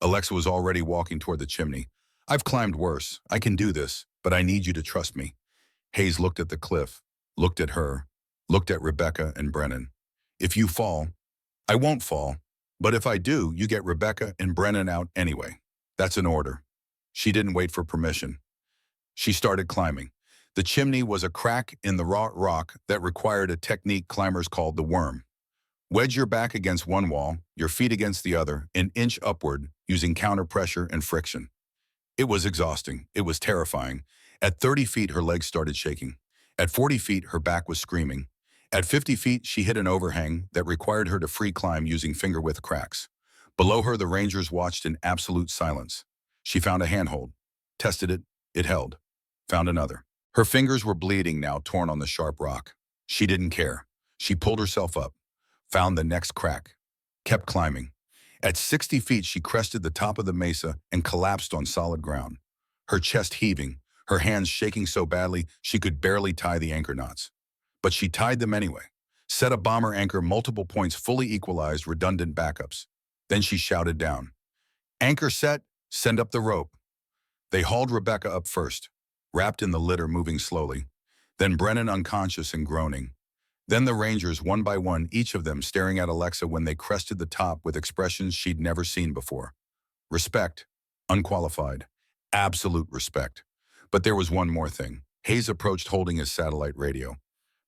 Alexa was already walking toward the chimney. I've climbed worse. I can do this, but I need you to trust me. Hayes looked at the cliff, looked at her, looked at Rebecca and Brennan. If you fall, I won't fall. But if I do, you get Rebecca and Brennan out anyway. That's an order. She didn't wait for permission. She started climbing. The chimney was a crack in the raw rock that required a technique climbers called the worm. Wedge your back against one wall, your feet against the other, an inch upward, using counter pressure and friction. It was exhausting. It was terrifying. At 30 feet, her legs started shaking. At 40 feet, her back was screaming. At 50 feet, she hit an overhang that required her to free climb using finger-width cracks. Below her, the Rangers watched in absolute silence. She found a handhold. Tested it. It held. Found another. Her fingers were bleeding now, torn on the sharp rock. She didn't care. She pulled herself up. Found the next crack. Kept climbing. At 60 feet, she crested the top of the mesa and collapsed on solid ground. Her chest heaving, her hands shaking so badly she could barely tie the anchor knots. But she tied them anyway. Set a bomber anchor, multiple points, fully equalized, redundant backups. Then she shouted down. Anchor set, send up the rope. They hauled Rebecca up first, wrapped in the litter, moving slowly. Then Brennan unconscious and groaning. Then the Rangers, one by one, each of them staring at Alexa when they crested the top with expressions she'd never seen before. Respect. Unqualified. Absolute respect. But there was one more thing. Hayes approached holding his satellite radio.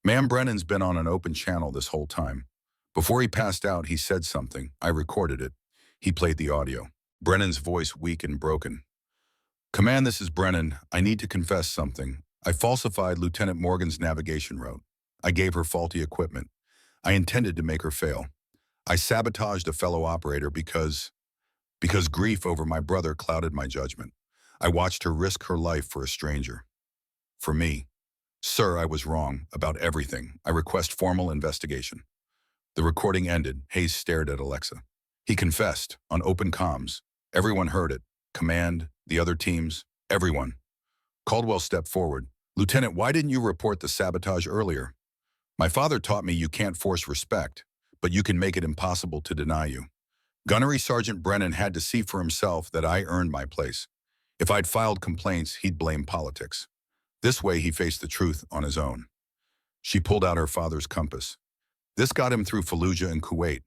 Ma'am, Brennan's been on an open channel this whole time. Before he passed out, he said something. I recorded it. He played the audio. Brennan's voice weak and broken. Command, this is Brennan. I need to confess something. I falsified Lieutenant Morgan's navigation route. I gave her faulty equipment. I intended to make her fail. I sabotaged a fellow operator because grief over my brother clouded my judgment. I watched her risk her life for a stranger. For me. Sir, I was wrong about everything. I request formal investigation. The recording ended. Hayes stared at Alexa. He confessed, on open comms. Everyone heard it. Command, the other teams, everyone. Caldwell stepped forward. Lieutenant, why didn't you report the sabotage earlier? My father taught me you can't force respect, but you can make it impossible to deny you. Gunnery Sergeant Brennan had to see for himself that I earned my place. If I'd filed complaints, he'd blame politics. This way, he faced the truth on his own. She pulled out her father's compass. This got him through Fallujah and Kuwait.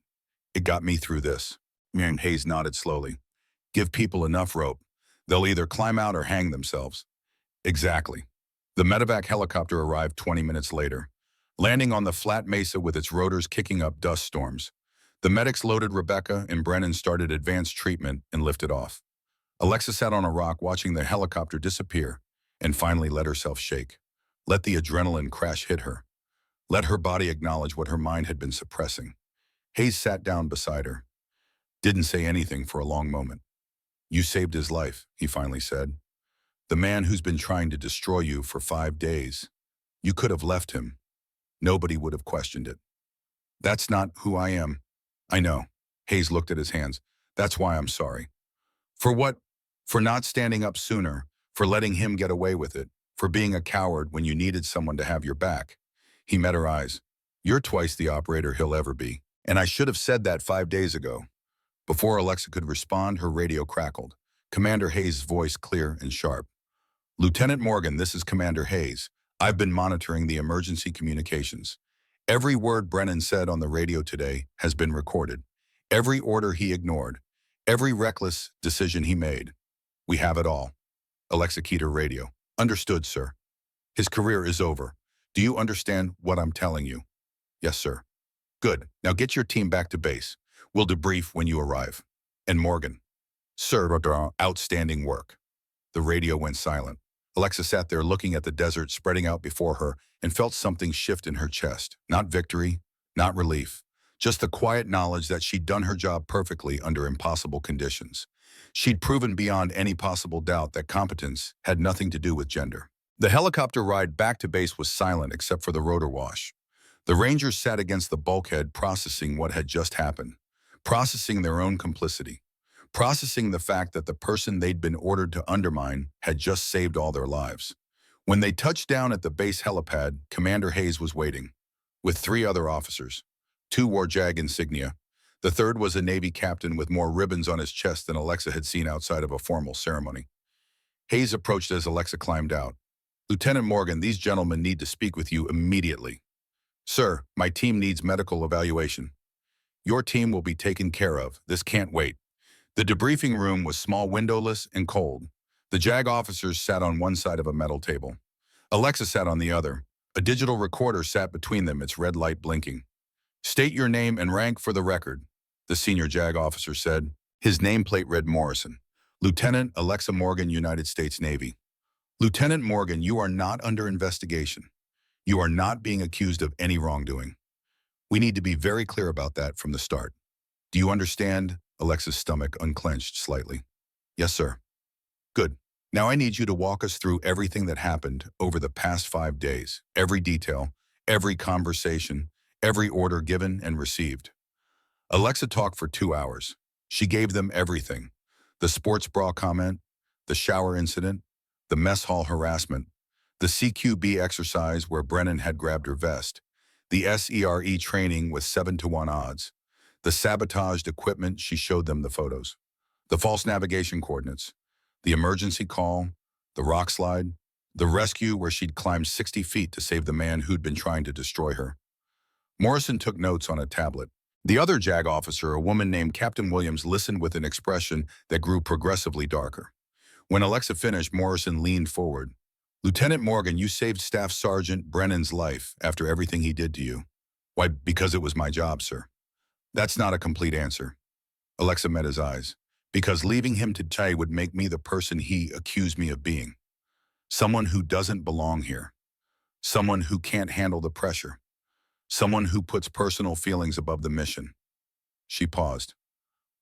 It got me through this. Hayes nodded slowly. Give people enough rope. They'll either climb out or hang themselves. Exactly. The medevac helicopter arrived 20 minutes later, landing on the flat mesa with its rotors kicking up dust storms. The medics loaded Rebecca and Brennan started advanced treatment and lifted off. Alexa sat on a rock watching the helicopter disappear and finally let herself shake. Let the adrenaline crash hit her. Let her body acknowledge what her mind had been suppressing. Hayes sat down beside her. Didn't say anything for a long moment. You saved his life, he finally said. The man who's been trying to destroy you for 5 days. You could have left him. Nobody would have questioned it. That's not who I am. I know. Hayes looked at his hands. That's why I'm sorry. For what? For not standing up sooner, for letting him get away with it, for being a coward when you needed someone to have your back. He met her eyes. You're twice the operator he'll ever be. And I should have said that 5 days ago. Before Alexa could respond, her radio crackled. Commander Hayes' voice clear and sharp. Lieutenant Morgan, this is Commander Hayes. I've been monitoring the emergency communications. Every word Brennan said on the radio today has been recorded. Every order he ignored. Every reckless decision he made. We have it all. Alexa keyed her radio. Understood, sir. His career is over. Do you understand what I'm telling you? Yes, sir. Good. Now get your team back to base. We'll debrief when you arrive. And Morgan. Sir, outstanding work. The radio went silent. Alexa sat there looking at the desert spreading out before her and felt something shift in her chest. Not victory, not relief. Just the quiet knowledge that she'd done her job perfectly under impossible conditions. She'd proven beyond any possible doubt that competence had nothing to do with gender. The helicopter ride back to base was silent except for the rotor wash. The Rangers sat against the bulkhead processing what had just happened, processing their own complicity, processing the fact that the person they'd been ordered to undermine had just saved all their lives. When they touched down at the base helipad, Commander Hayes was waiting, with 3 other officers. 2 wore JAG insignia. The third was a Navy captain with more ribbons on his chest than Alexa had seen outside of a formal ceremony. Hayes approached as Alexa climbed out. "Lieutenant Morgan, these gentlemen need to speak with you immediately." "Sir, my team needs medical evaluation." "Your team will be taken care of. This can't wait." The debriefing room was small, windowless, and cold. The JAG officers sat on one side of a metal table. Alexa sat on the other. A digital recorder sat between them, its red light blinking. "State your name and rank for the record," the senior JAG officer said. His nameplate read Morrison. "Lieutenant Alexa Morgan, United States Navy." "Lieutenant Morgan, you are not under investigation. You are not being accused of any wrongdoing. We need to be very clear about that from the start. Do you understand?" Alexa's stomach unclenched slightly. "Yes, sir." "Good. Now I need you to walk us through everything that happened over the past 5 days. Every detail, every conversation, every order given and received." Alexa talked for 2 hours. She gave them everything. The sports bra comment, the shower incident, the mess hall harassment, the CQB exercise where Brennan had grabbed her vest, the SERE training with 7-to-1 odds, the sabotaged equipment. She showed them the photos, the false navigation coordinates, the emergency call, the rock slide, the rescue where she'd climbed 60 feet to save the man who'd been trying to destroy her. Morrison took notes on a tablet. The other JAG officer, a woman named Captain Williams, listened with an expression that grew progressively darker. When Alexa finished, Morrison leaned forward. "Lieutenant Morgan, you saved Staff Sergeant Brennan's life after everything he did to you." "Why, because it was my job, sir." "That's not a complete answer." Alexa met his eyes. "Because leaving him to die would make me the person he accused me of being. Someone who doesn't belong here. Someone who can't handle the pressure. Someone who puts personal feelings above the mission." She paused.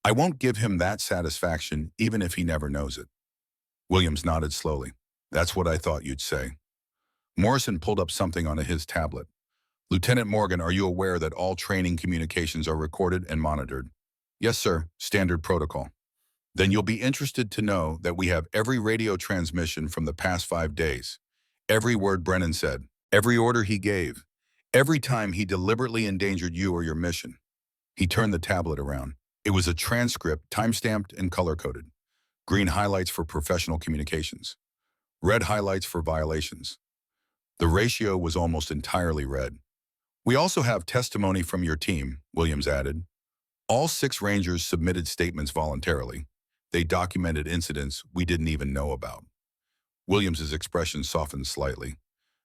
"I won't give him that satisfaction, even if he never knows it." Williams nodded slowly. "That's what I thought you'd say." Morrison pulled up something on his tablet. "Lieutenant Morgan, are you aware that all training communications are recorded and monitored?" "Yes, sir. Standard protocol." "Then you'll be interested to know that we have every radio transmission from the past 5 days. Every word Brennan said, every order he gave, every time he deliberately endangered you or your mission." He turned the tablet around. It was a transcript, time-stamped and color-coded. Green highlights for professional communications. Red highlights for violations. The ratio was almost entirely red. "We also have testimony from your team," Williams added. "All 6 Rangers submitted statements voluntarily. They documented incidents we didn't even know about." Williams's expression softened slightly.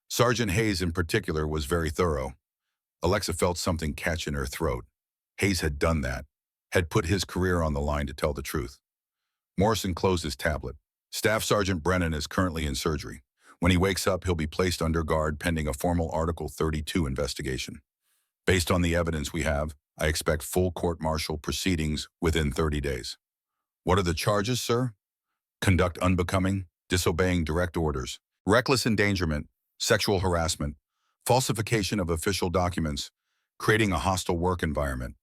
Sergeant Hayes in particular was very thorough. Alexa felt something catch in her throat. Hayes had done that, had put his career on the line to tell the truth. Morrison closed his tablet. "Staff Sergeant Brennan is currently in surgery. When he wakes up, he'll be placed under guard pending a formal Article 32 investigation. Based on the evidence we have, I expect full court-martial proceedings within 30 days. "What are the charges, sir?" "Conduct unbecoming, disobeying direct orders, reckless endangerment, sexual harassment, falsification of official documents, creating a hostile work environment."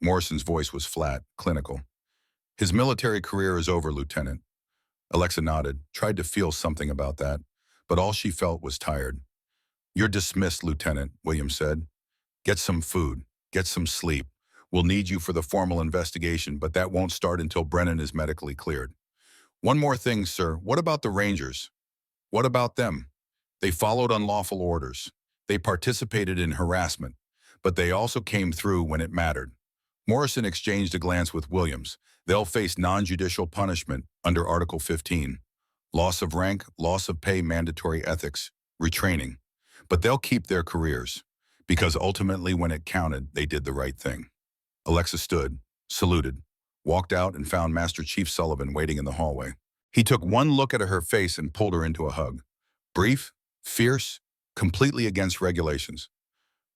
Morrison's voice was flat, clinical. "His military career is over, Lieutenant." Alexa nodded, tried to feel something about that, but all she felt was tired. "You're dismissed, Lieutenant," Williams said. "Get some food, get some sleep. We'll need you for the formal investigation, but that won't start until Brennan is medically cleared." "One more thing, sir. What about the Rangers?" "What about them?" "They followed unlawful orders. They participated in harassment, but they also came through when it mattered." Morrison exchanged a glance with Williams. "They'll face non-judicial punishment under Article 15. Loss of rank, loss of pay, mandatory ethics, retraining. But they'll keep their careers, because ultimately when it counted, they did the right thing." Alexa stood, saluted, walked out and found Master Chief Sullivan waiting in the hallway. He took one look at her face and pulled her into a hug. Brief, fierce, completely against regulations.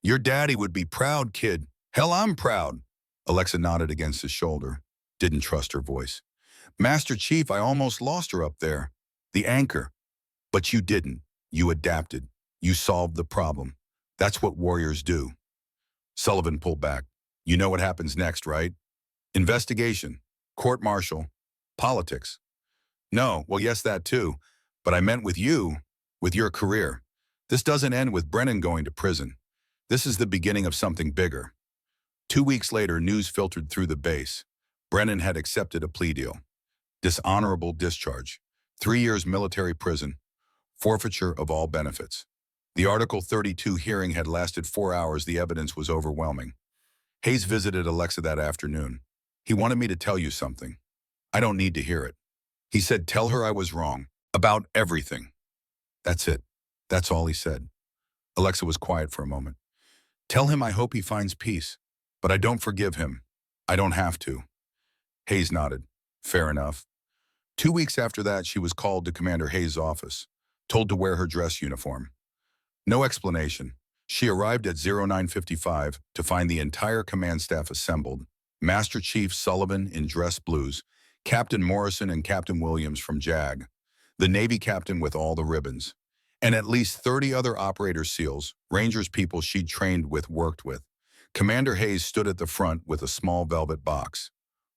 "Your daddy would be proud, kid. Hell, I'm proud." Alexa nodded against his shoulder, didn't trust her voice. "Master Chief, I almost lost her up there. The anchor. But you didn't. You adapted. You solved the problem. That's what warriors do." Sullivan pulled back. "You know what happens next, right?" "Investigation. Court-martial. Politics. No, well, yes, that too. But I meant with you, with your career. This doesn't end with Brennan going to prison. This is the beginning of something bigger. 2 weeks later, news filtered through the base. Brennan had accepted a plea deal. Dishonorable discharge. 3 years military prison. Forfeiture of all benefits. The Article 32 hearing had lasted 4 hours. The evidence was overwhelming. Hayes visited Alexa that afternoon. He wanted me to tell you something. I don't need to hear it. He said, tell her I was wrong. About everything. That's it. That's all he said. Alexa was quiet for a moment. Tell him I hope he finds peace. But I don't forgive him. I don't have to. Hayes nodded. Fair enough. 2 weeks after that, she was called to Commander Hayes' office, told to wear her dress uniform. No explanation. She arrived at 0955 to find the entire command staff assembled. Master Chief Sullivan in dress blues, Captain Morrison and Captain Williams from JAG, the Navy captain with all the ribbons, and at least 30 other operator SEALs, Rangers people she'd trained with, worked with. Commander Hayes stood at the front with a small velvet box.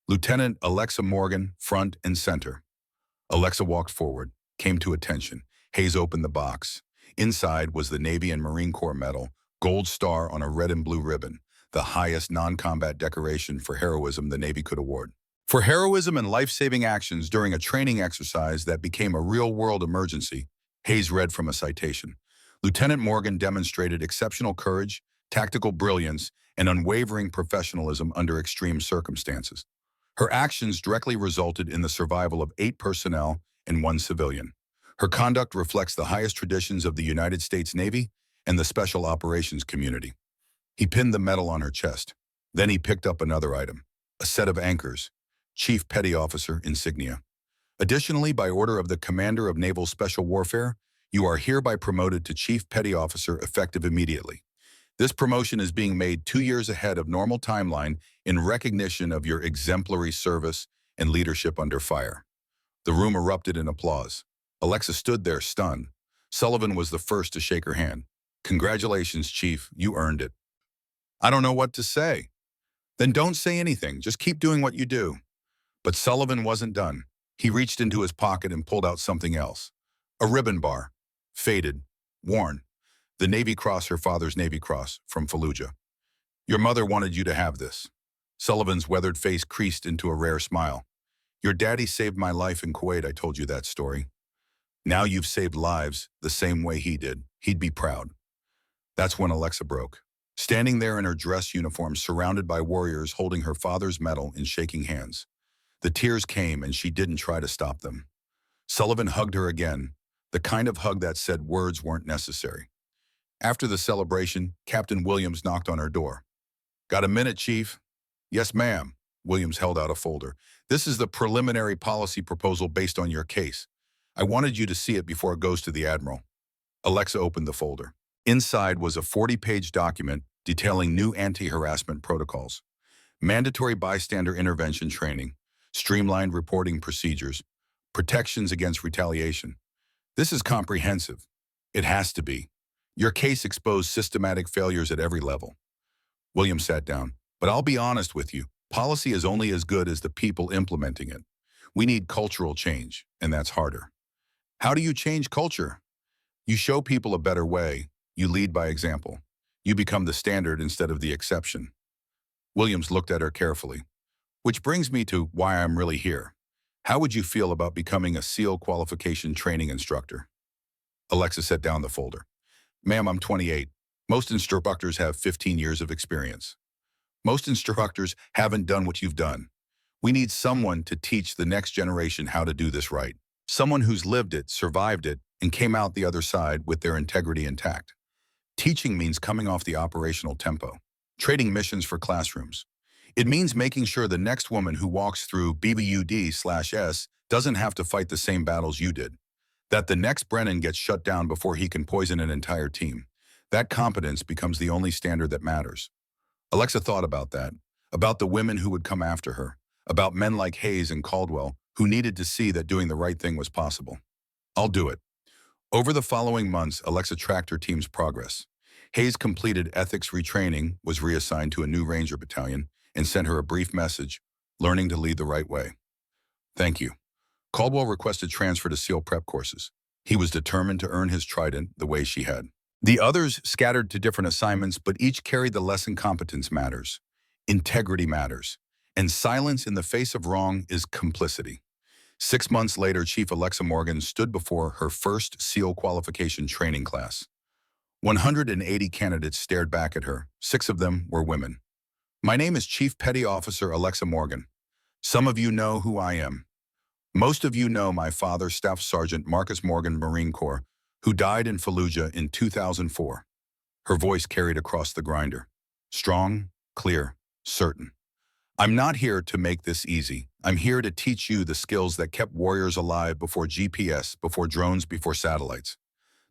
Lieutenant Alexa Morgan, front and center. Alexa walked forward, came to attention. Hayes opened the box. Inside was the Navy and Marine Corps medal, gold star on a red and blue ribbon, the highest non-combat decoration for heroism the Navy could award. For heroism and life-saving actions during a training exercise that became a real-world emergency, Hayes read from a citation. Lieutenant Morgan demonstrated exceptional courage, tactical brilliance, and unwavering professionalism under extreme circumstances. Her actions directly resulted in the survival of 8 personnel and 1 civilian. Her conduct reflects the highest traditions of the United States Navy and the special operations community. He pinned the medal on her chest. Then he picked up another item, a set of anchors, Chief Petty Officer insignia. Additionally, by order of the Commander of Naval Special Warfare, you are hereby promoted to Chief Petty Officer effective immediately. This promotion is being made 2 years ahead of normal timeline in recognition of your exemplary service and leadership under fire. The room erupted in applause. Alexa stood there stunned. Sullivan was the first to shake her hand. Congratulations, Chief, you earned it. I don't know what to say. Then don't say anything, just keep doing what you do. But Sullivan wasn't done. He reached into his pocket and pulled out something else. A ribbon bar. Faded. Worn. The Navy Cross, her father's Navy Cross, from Fallujah. Your mother wanted you to have this. Sullivan's weathered face creased into a rare smile. Your daddy saved my life in Kuwait, I told you that story. Now you've saved lives the same way he did. He'd be proud. That's when Alexa broke. Standing there in her dress uniform, surrounded by warriors holding her father's medal in shaking hands. The tears came and she didn't try to stop them. Sullivan hugged her again, the kind of hug that said words weren't necessary. After the celebration, Captain Williams knocked on her door. Got a minute, Chief? Yes, ma'am. Williams held out a folder. This is the preliminary policy proposal based on your case. I wanted you to see it before it goes to the Admiral. Alexa opened the folder. Inside was a 40-page document detailing new anti-harassment protocols, mandatory bystander intervention training, streamlined reporting procedures, protections against retaliation. This is comprehensive. It has to be. Your case exposed systematic failures at every level. William sat down. But I'll be honest with you, policy is only as good as the people implementing it. We need cultural change, and that's harder. How do you change culture? You show people a better way. You lead by example. You become the standard instead of the exception. Williams looked at her carefully. Which brings me to why I'm really here. How would you feel about becoming a SEAL qualification training instructor? Alexa set down the folder. Ma'am, I'm 28. Most instructors have 15 years of experience. Most instructors haven't done what you've done. We need someone to teach the next generation how to do this right. Someone who's lived it, survived it, and came out the other side with their integrity intact. Teaching means coming off the operational tempo, trading missions for classrooms. It means making sure the next woman who walks through BBUD/S doesn't have to fight the same battles you did. That the next Brennan gets shut down before he can poison an entire team. That competence becomes the only standard that matters. Alexa thought about that, about the women who would come after her, about men like Hayes and Caldwell who needed to see that doing the right thing was possible. I'll do it. Over the following months, Alexa tracked her team's progress. Hayes completed ethics retraining, was reassigned to a new Ranger battalion, and sent her a brief message. learning to lead the right way. Thank you. Caldwell requested transfer to SEAL prep courses. He was determined to earn his trident the way she had. The others scattered to different assignments, but each carried the lesson: competence matters, integrity matters, and silence in the face of wrong is complicity. 6 months later, Chief Alexa Morgan stood before her first SEAL qualification training class. 180 candidates stared back at her. 6 of them were women. My name is Chief Petty Officer Alexa Morgan. Some of you know who I am. Most of you know my father, Staff Sergeant Marcus Morgan, Marine Corps, who died in Fallujah in 2004. Her voice carried across the grinder. Strong, clear, certain. I'm not here to make this easy. I'm here to teach you the skills that kept warriors alive before GPS, before drones, before satellites.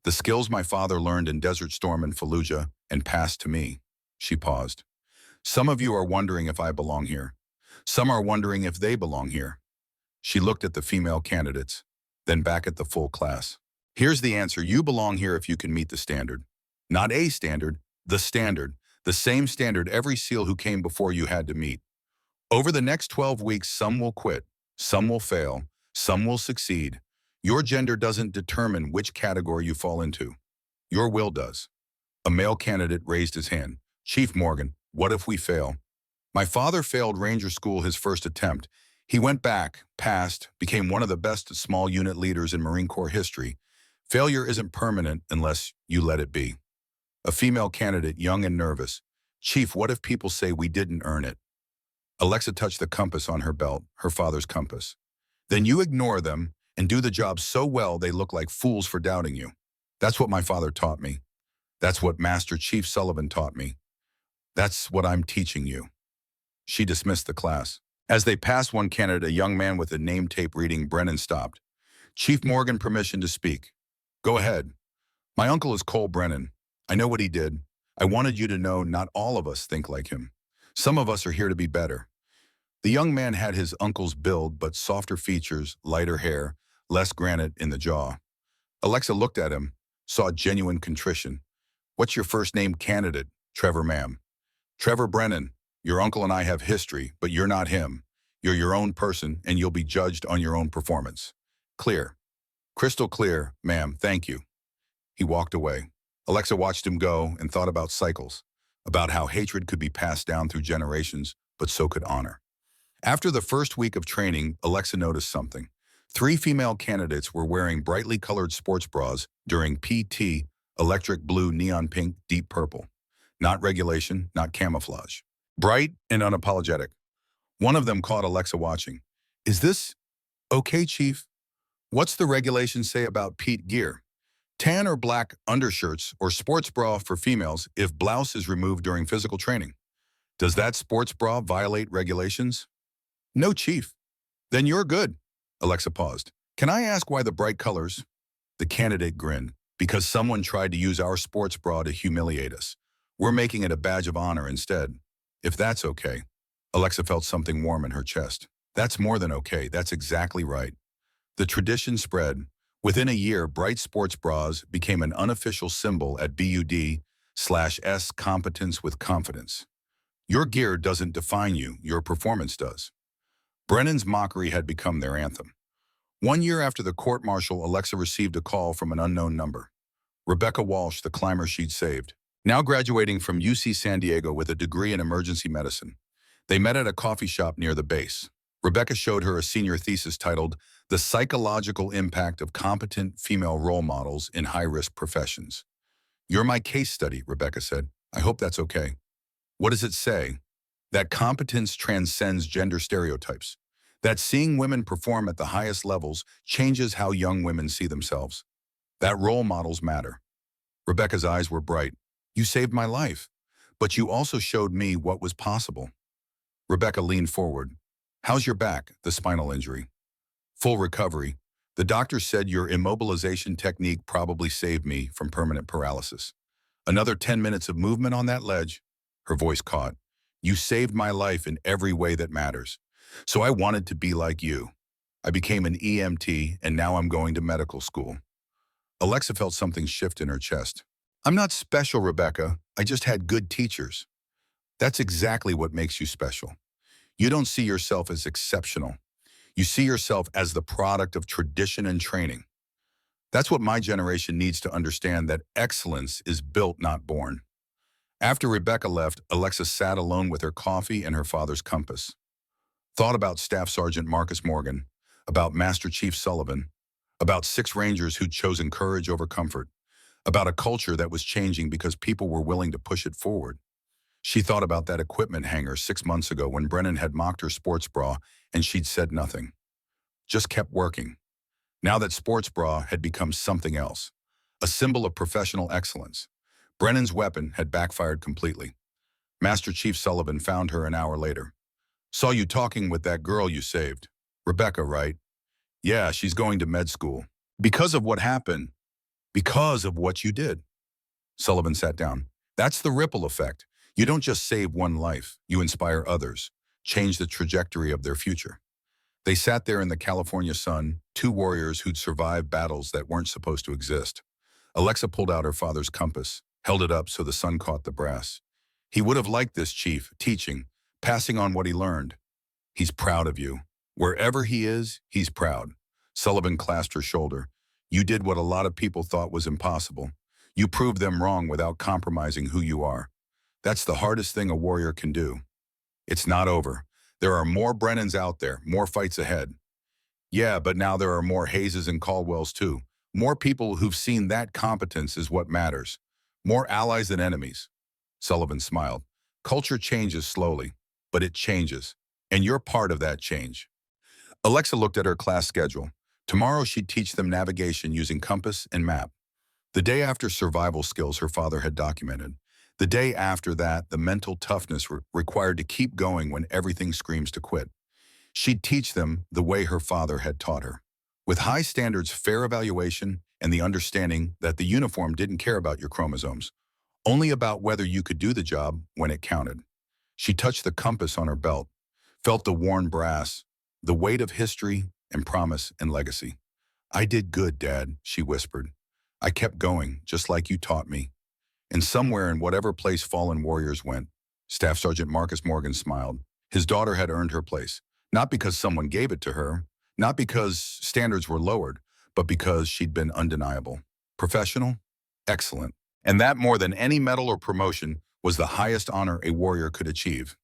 The skills my father learned in Desert Storm and Fallujah and passed to me. She paused. Some of you are wondering if I belong here. Some are wondering if they belong here. She looked at the female candidates, then back at the full class. Here's the answer. You belong here if you can meet the standard. Not a standard, the same standard every SEAL who came before you had to meet. Over the next 12 weeks, some will quit, some will fail, some will succeed. Your gender doesn't determine which category you fall into. Your will does. A male candidate raised his hand. Chief Morgan, what if we fail? My father failed Ranger School his first attempt. He went back, passed, became one of the best small unit leaders in Marine Corps history. Failure isn't permanent unless you let it be. A female candidate, young and nervous. Chief, what if people say we didn't earn it? Alexa touched the compass on her belt, her father's compass. Then you ignore them and do the job so well they look like fools for doubting you. That's what my father taught me. That's what Master Chief Sullivan taught me. That's what I'm teaching you. She dismissed the class. As they passed one candidate, a young man with a name tape reading Brennan stopped. Chief Morgan, permission to speak. Go ahead. My uncle is Cole Brennan. I know what he did. I wanted you to know not all of us think like him. Some of us are here to be better. The young man had his uncle's build, but softer features, lighter hair, less granite in the jaw. Alexa looked at him, saw genuine contrition. What's your first name, candidate? Trevor, ma'am. Trevor Brennan. Your uncle and I have history, but you're not him. You're your own person, and you'll be judged on your own performance. Clear. Crystal clear, ma'am, thank you. He walked away. Alexa watched him go and thought about cycles, about how hatred could be passed down through generations, but so could honor. After the first week of training, Alexa noticed something. 3 female candidates were wearing brightly colored sports bras during PT, electric blue, neon pink, deep purple. Not regulation, not camouflage. Bright and unapologetic. One of them caught Alexa watching. Is this okay, Chief? What's the regulation say about Pete gear? Tan or black undershirts or sports bra for females if blouse is removed during physical training. Does that sports bra violate regulations? No, Chief. Then you're good. Alexa paused. Can I ask why the bright colors? The candidate grinned. Because someone tried to use our sports bra to humiliate us. We're making it a badge of honor instead. If that's okay. Alexa felt something warm in her chest. That's more than okay. That's exactly right. The tradition spread. Within a year, bright sports bras became an unofficial symbol at BUD/S competence with confidence. Your gear doesn't define you, your performance does. Brennan's mockery had become their anthem. 1 year after the court-martial, Alexa received a call from an unknown number. Rebecca Walsh, the climber she'd saved. Now graduating from UC San Diego with a degree in emergency medicine. They met at a coffee shop near the base. Rebecca showed her a senior thesis titled The Psychological Impact of Competent Female Role Models in High-Risk Professions. You're my case study, Rebecca said. I hope that's okay. What does it say? That competence transcends gender stereotypes. That seeing women perform at the highest levels changes how young women see themselves. That role models matter. Rebecca's eyes were bright. You saved my life, but you also showed me what was possible. Rebecca leaned forward. How's your back, the spinal injury? Full recovery. The doctor said your immobilization technique probably saved me from permanent paralysis. Another 10 minutes of movement on that ledge. Her voice caught. You saved my life in every way that matters. So I wanted to be like you. I became an EMT, and now I'm going to medical school. Alexa felt something shift in her chest. I'm not special, Rebecca. I just had good teachers. That's exactly what makes you special. You don't see yourself as exceptional. You see yourself as the product of tradition and training. That's what my generation needs to understand, that excellence is built, not born. After Rebecca left, Alexa sat alone with her coffee and her father's compass. Thought about Staff Sergeant Marcus Morgan, about Master Chief Sullivan, about six Rangers who'd chosen courage over comfort, about a culture that was changing because people were willing to push it forward. She thought about that equipment hangar 6 months ago when Brennan had mocked her sports bra and she'd said nothing, just kept working. Now that sports bra had become something else, a symbol of professional excellence. Brennan's weapon had backfired completely. Master Chief Sullivan found her an hour later. Saw you talking with that girl you saved. Rebecca, right? Yeah, she's going to med school. Because of what happened. Because of what you did. Sullivan sat down. That's the ripple effect. You don't just save one life, you inspire others, change the trajectory of their future. They sat there in the California sun, two warriors who'd survived battles that weren't supposed to exist. Alexa pulled out her father's compass, held it up so the sun caught the brass. He would have liked this, Chief, teaching, passing on what he learned. He's proud of you. Wherever he is, he's proud. Sullivan clasped her shoulder. You did what a lot of people thought was impossible. You proved them wrong without compromising who you are. That's the hardest thing a warrior can do. It's not over. There are more Brennans out there, more fights ahead. Yeah, but now there are more Hayeses and Caldwells too. More people who've seen that competence is what matters. More allies than enemies. Sullivan smiled. Culture changes slowly, but it changes. And you're part of that change. Alexa looked at her class schedule. Tomorrow she'd teach them navigation using compass and map. The day after, survival skills her father had documented. The day after that, the mental toughness required to keep going when everything screams to quit. She'd teach them the way her father had taught her. With high standards, fair evaluation, and the understanding that the uniform didn't care about your chromosomes, only about whether you could do the job when it counted. She touched the compass on her belt, felt the worn brass, the weight of history and promise and legacy. I did good, Dad, she whispered. I kept going, just like you taught me. And somewhere in whatever place fallen warriors went, Staff Sergeant Marcus Morgan smiled. His daughter had earned her place, not because someone gave it to her, not because standards were lowered, but because she'd been undeniable. Professional, excellent. And that, more than any medal or promotion, was the highest honor a warrior could achieve.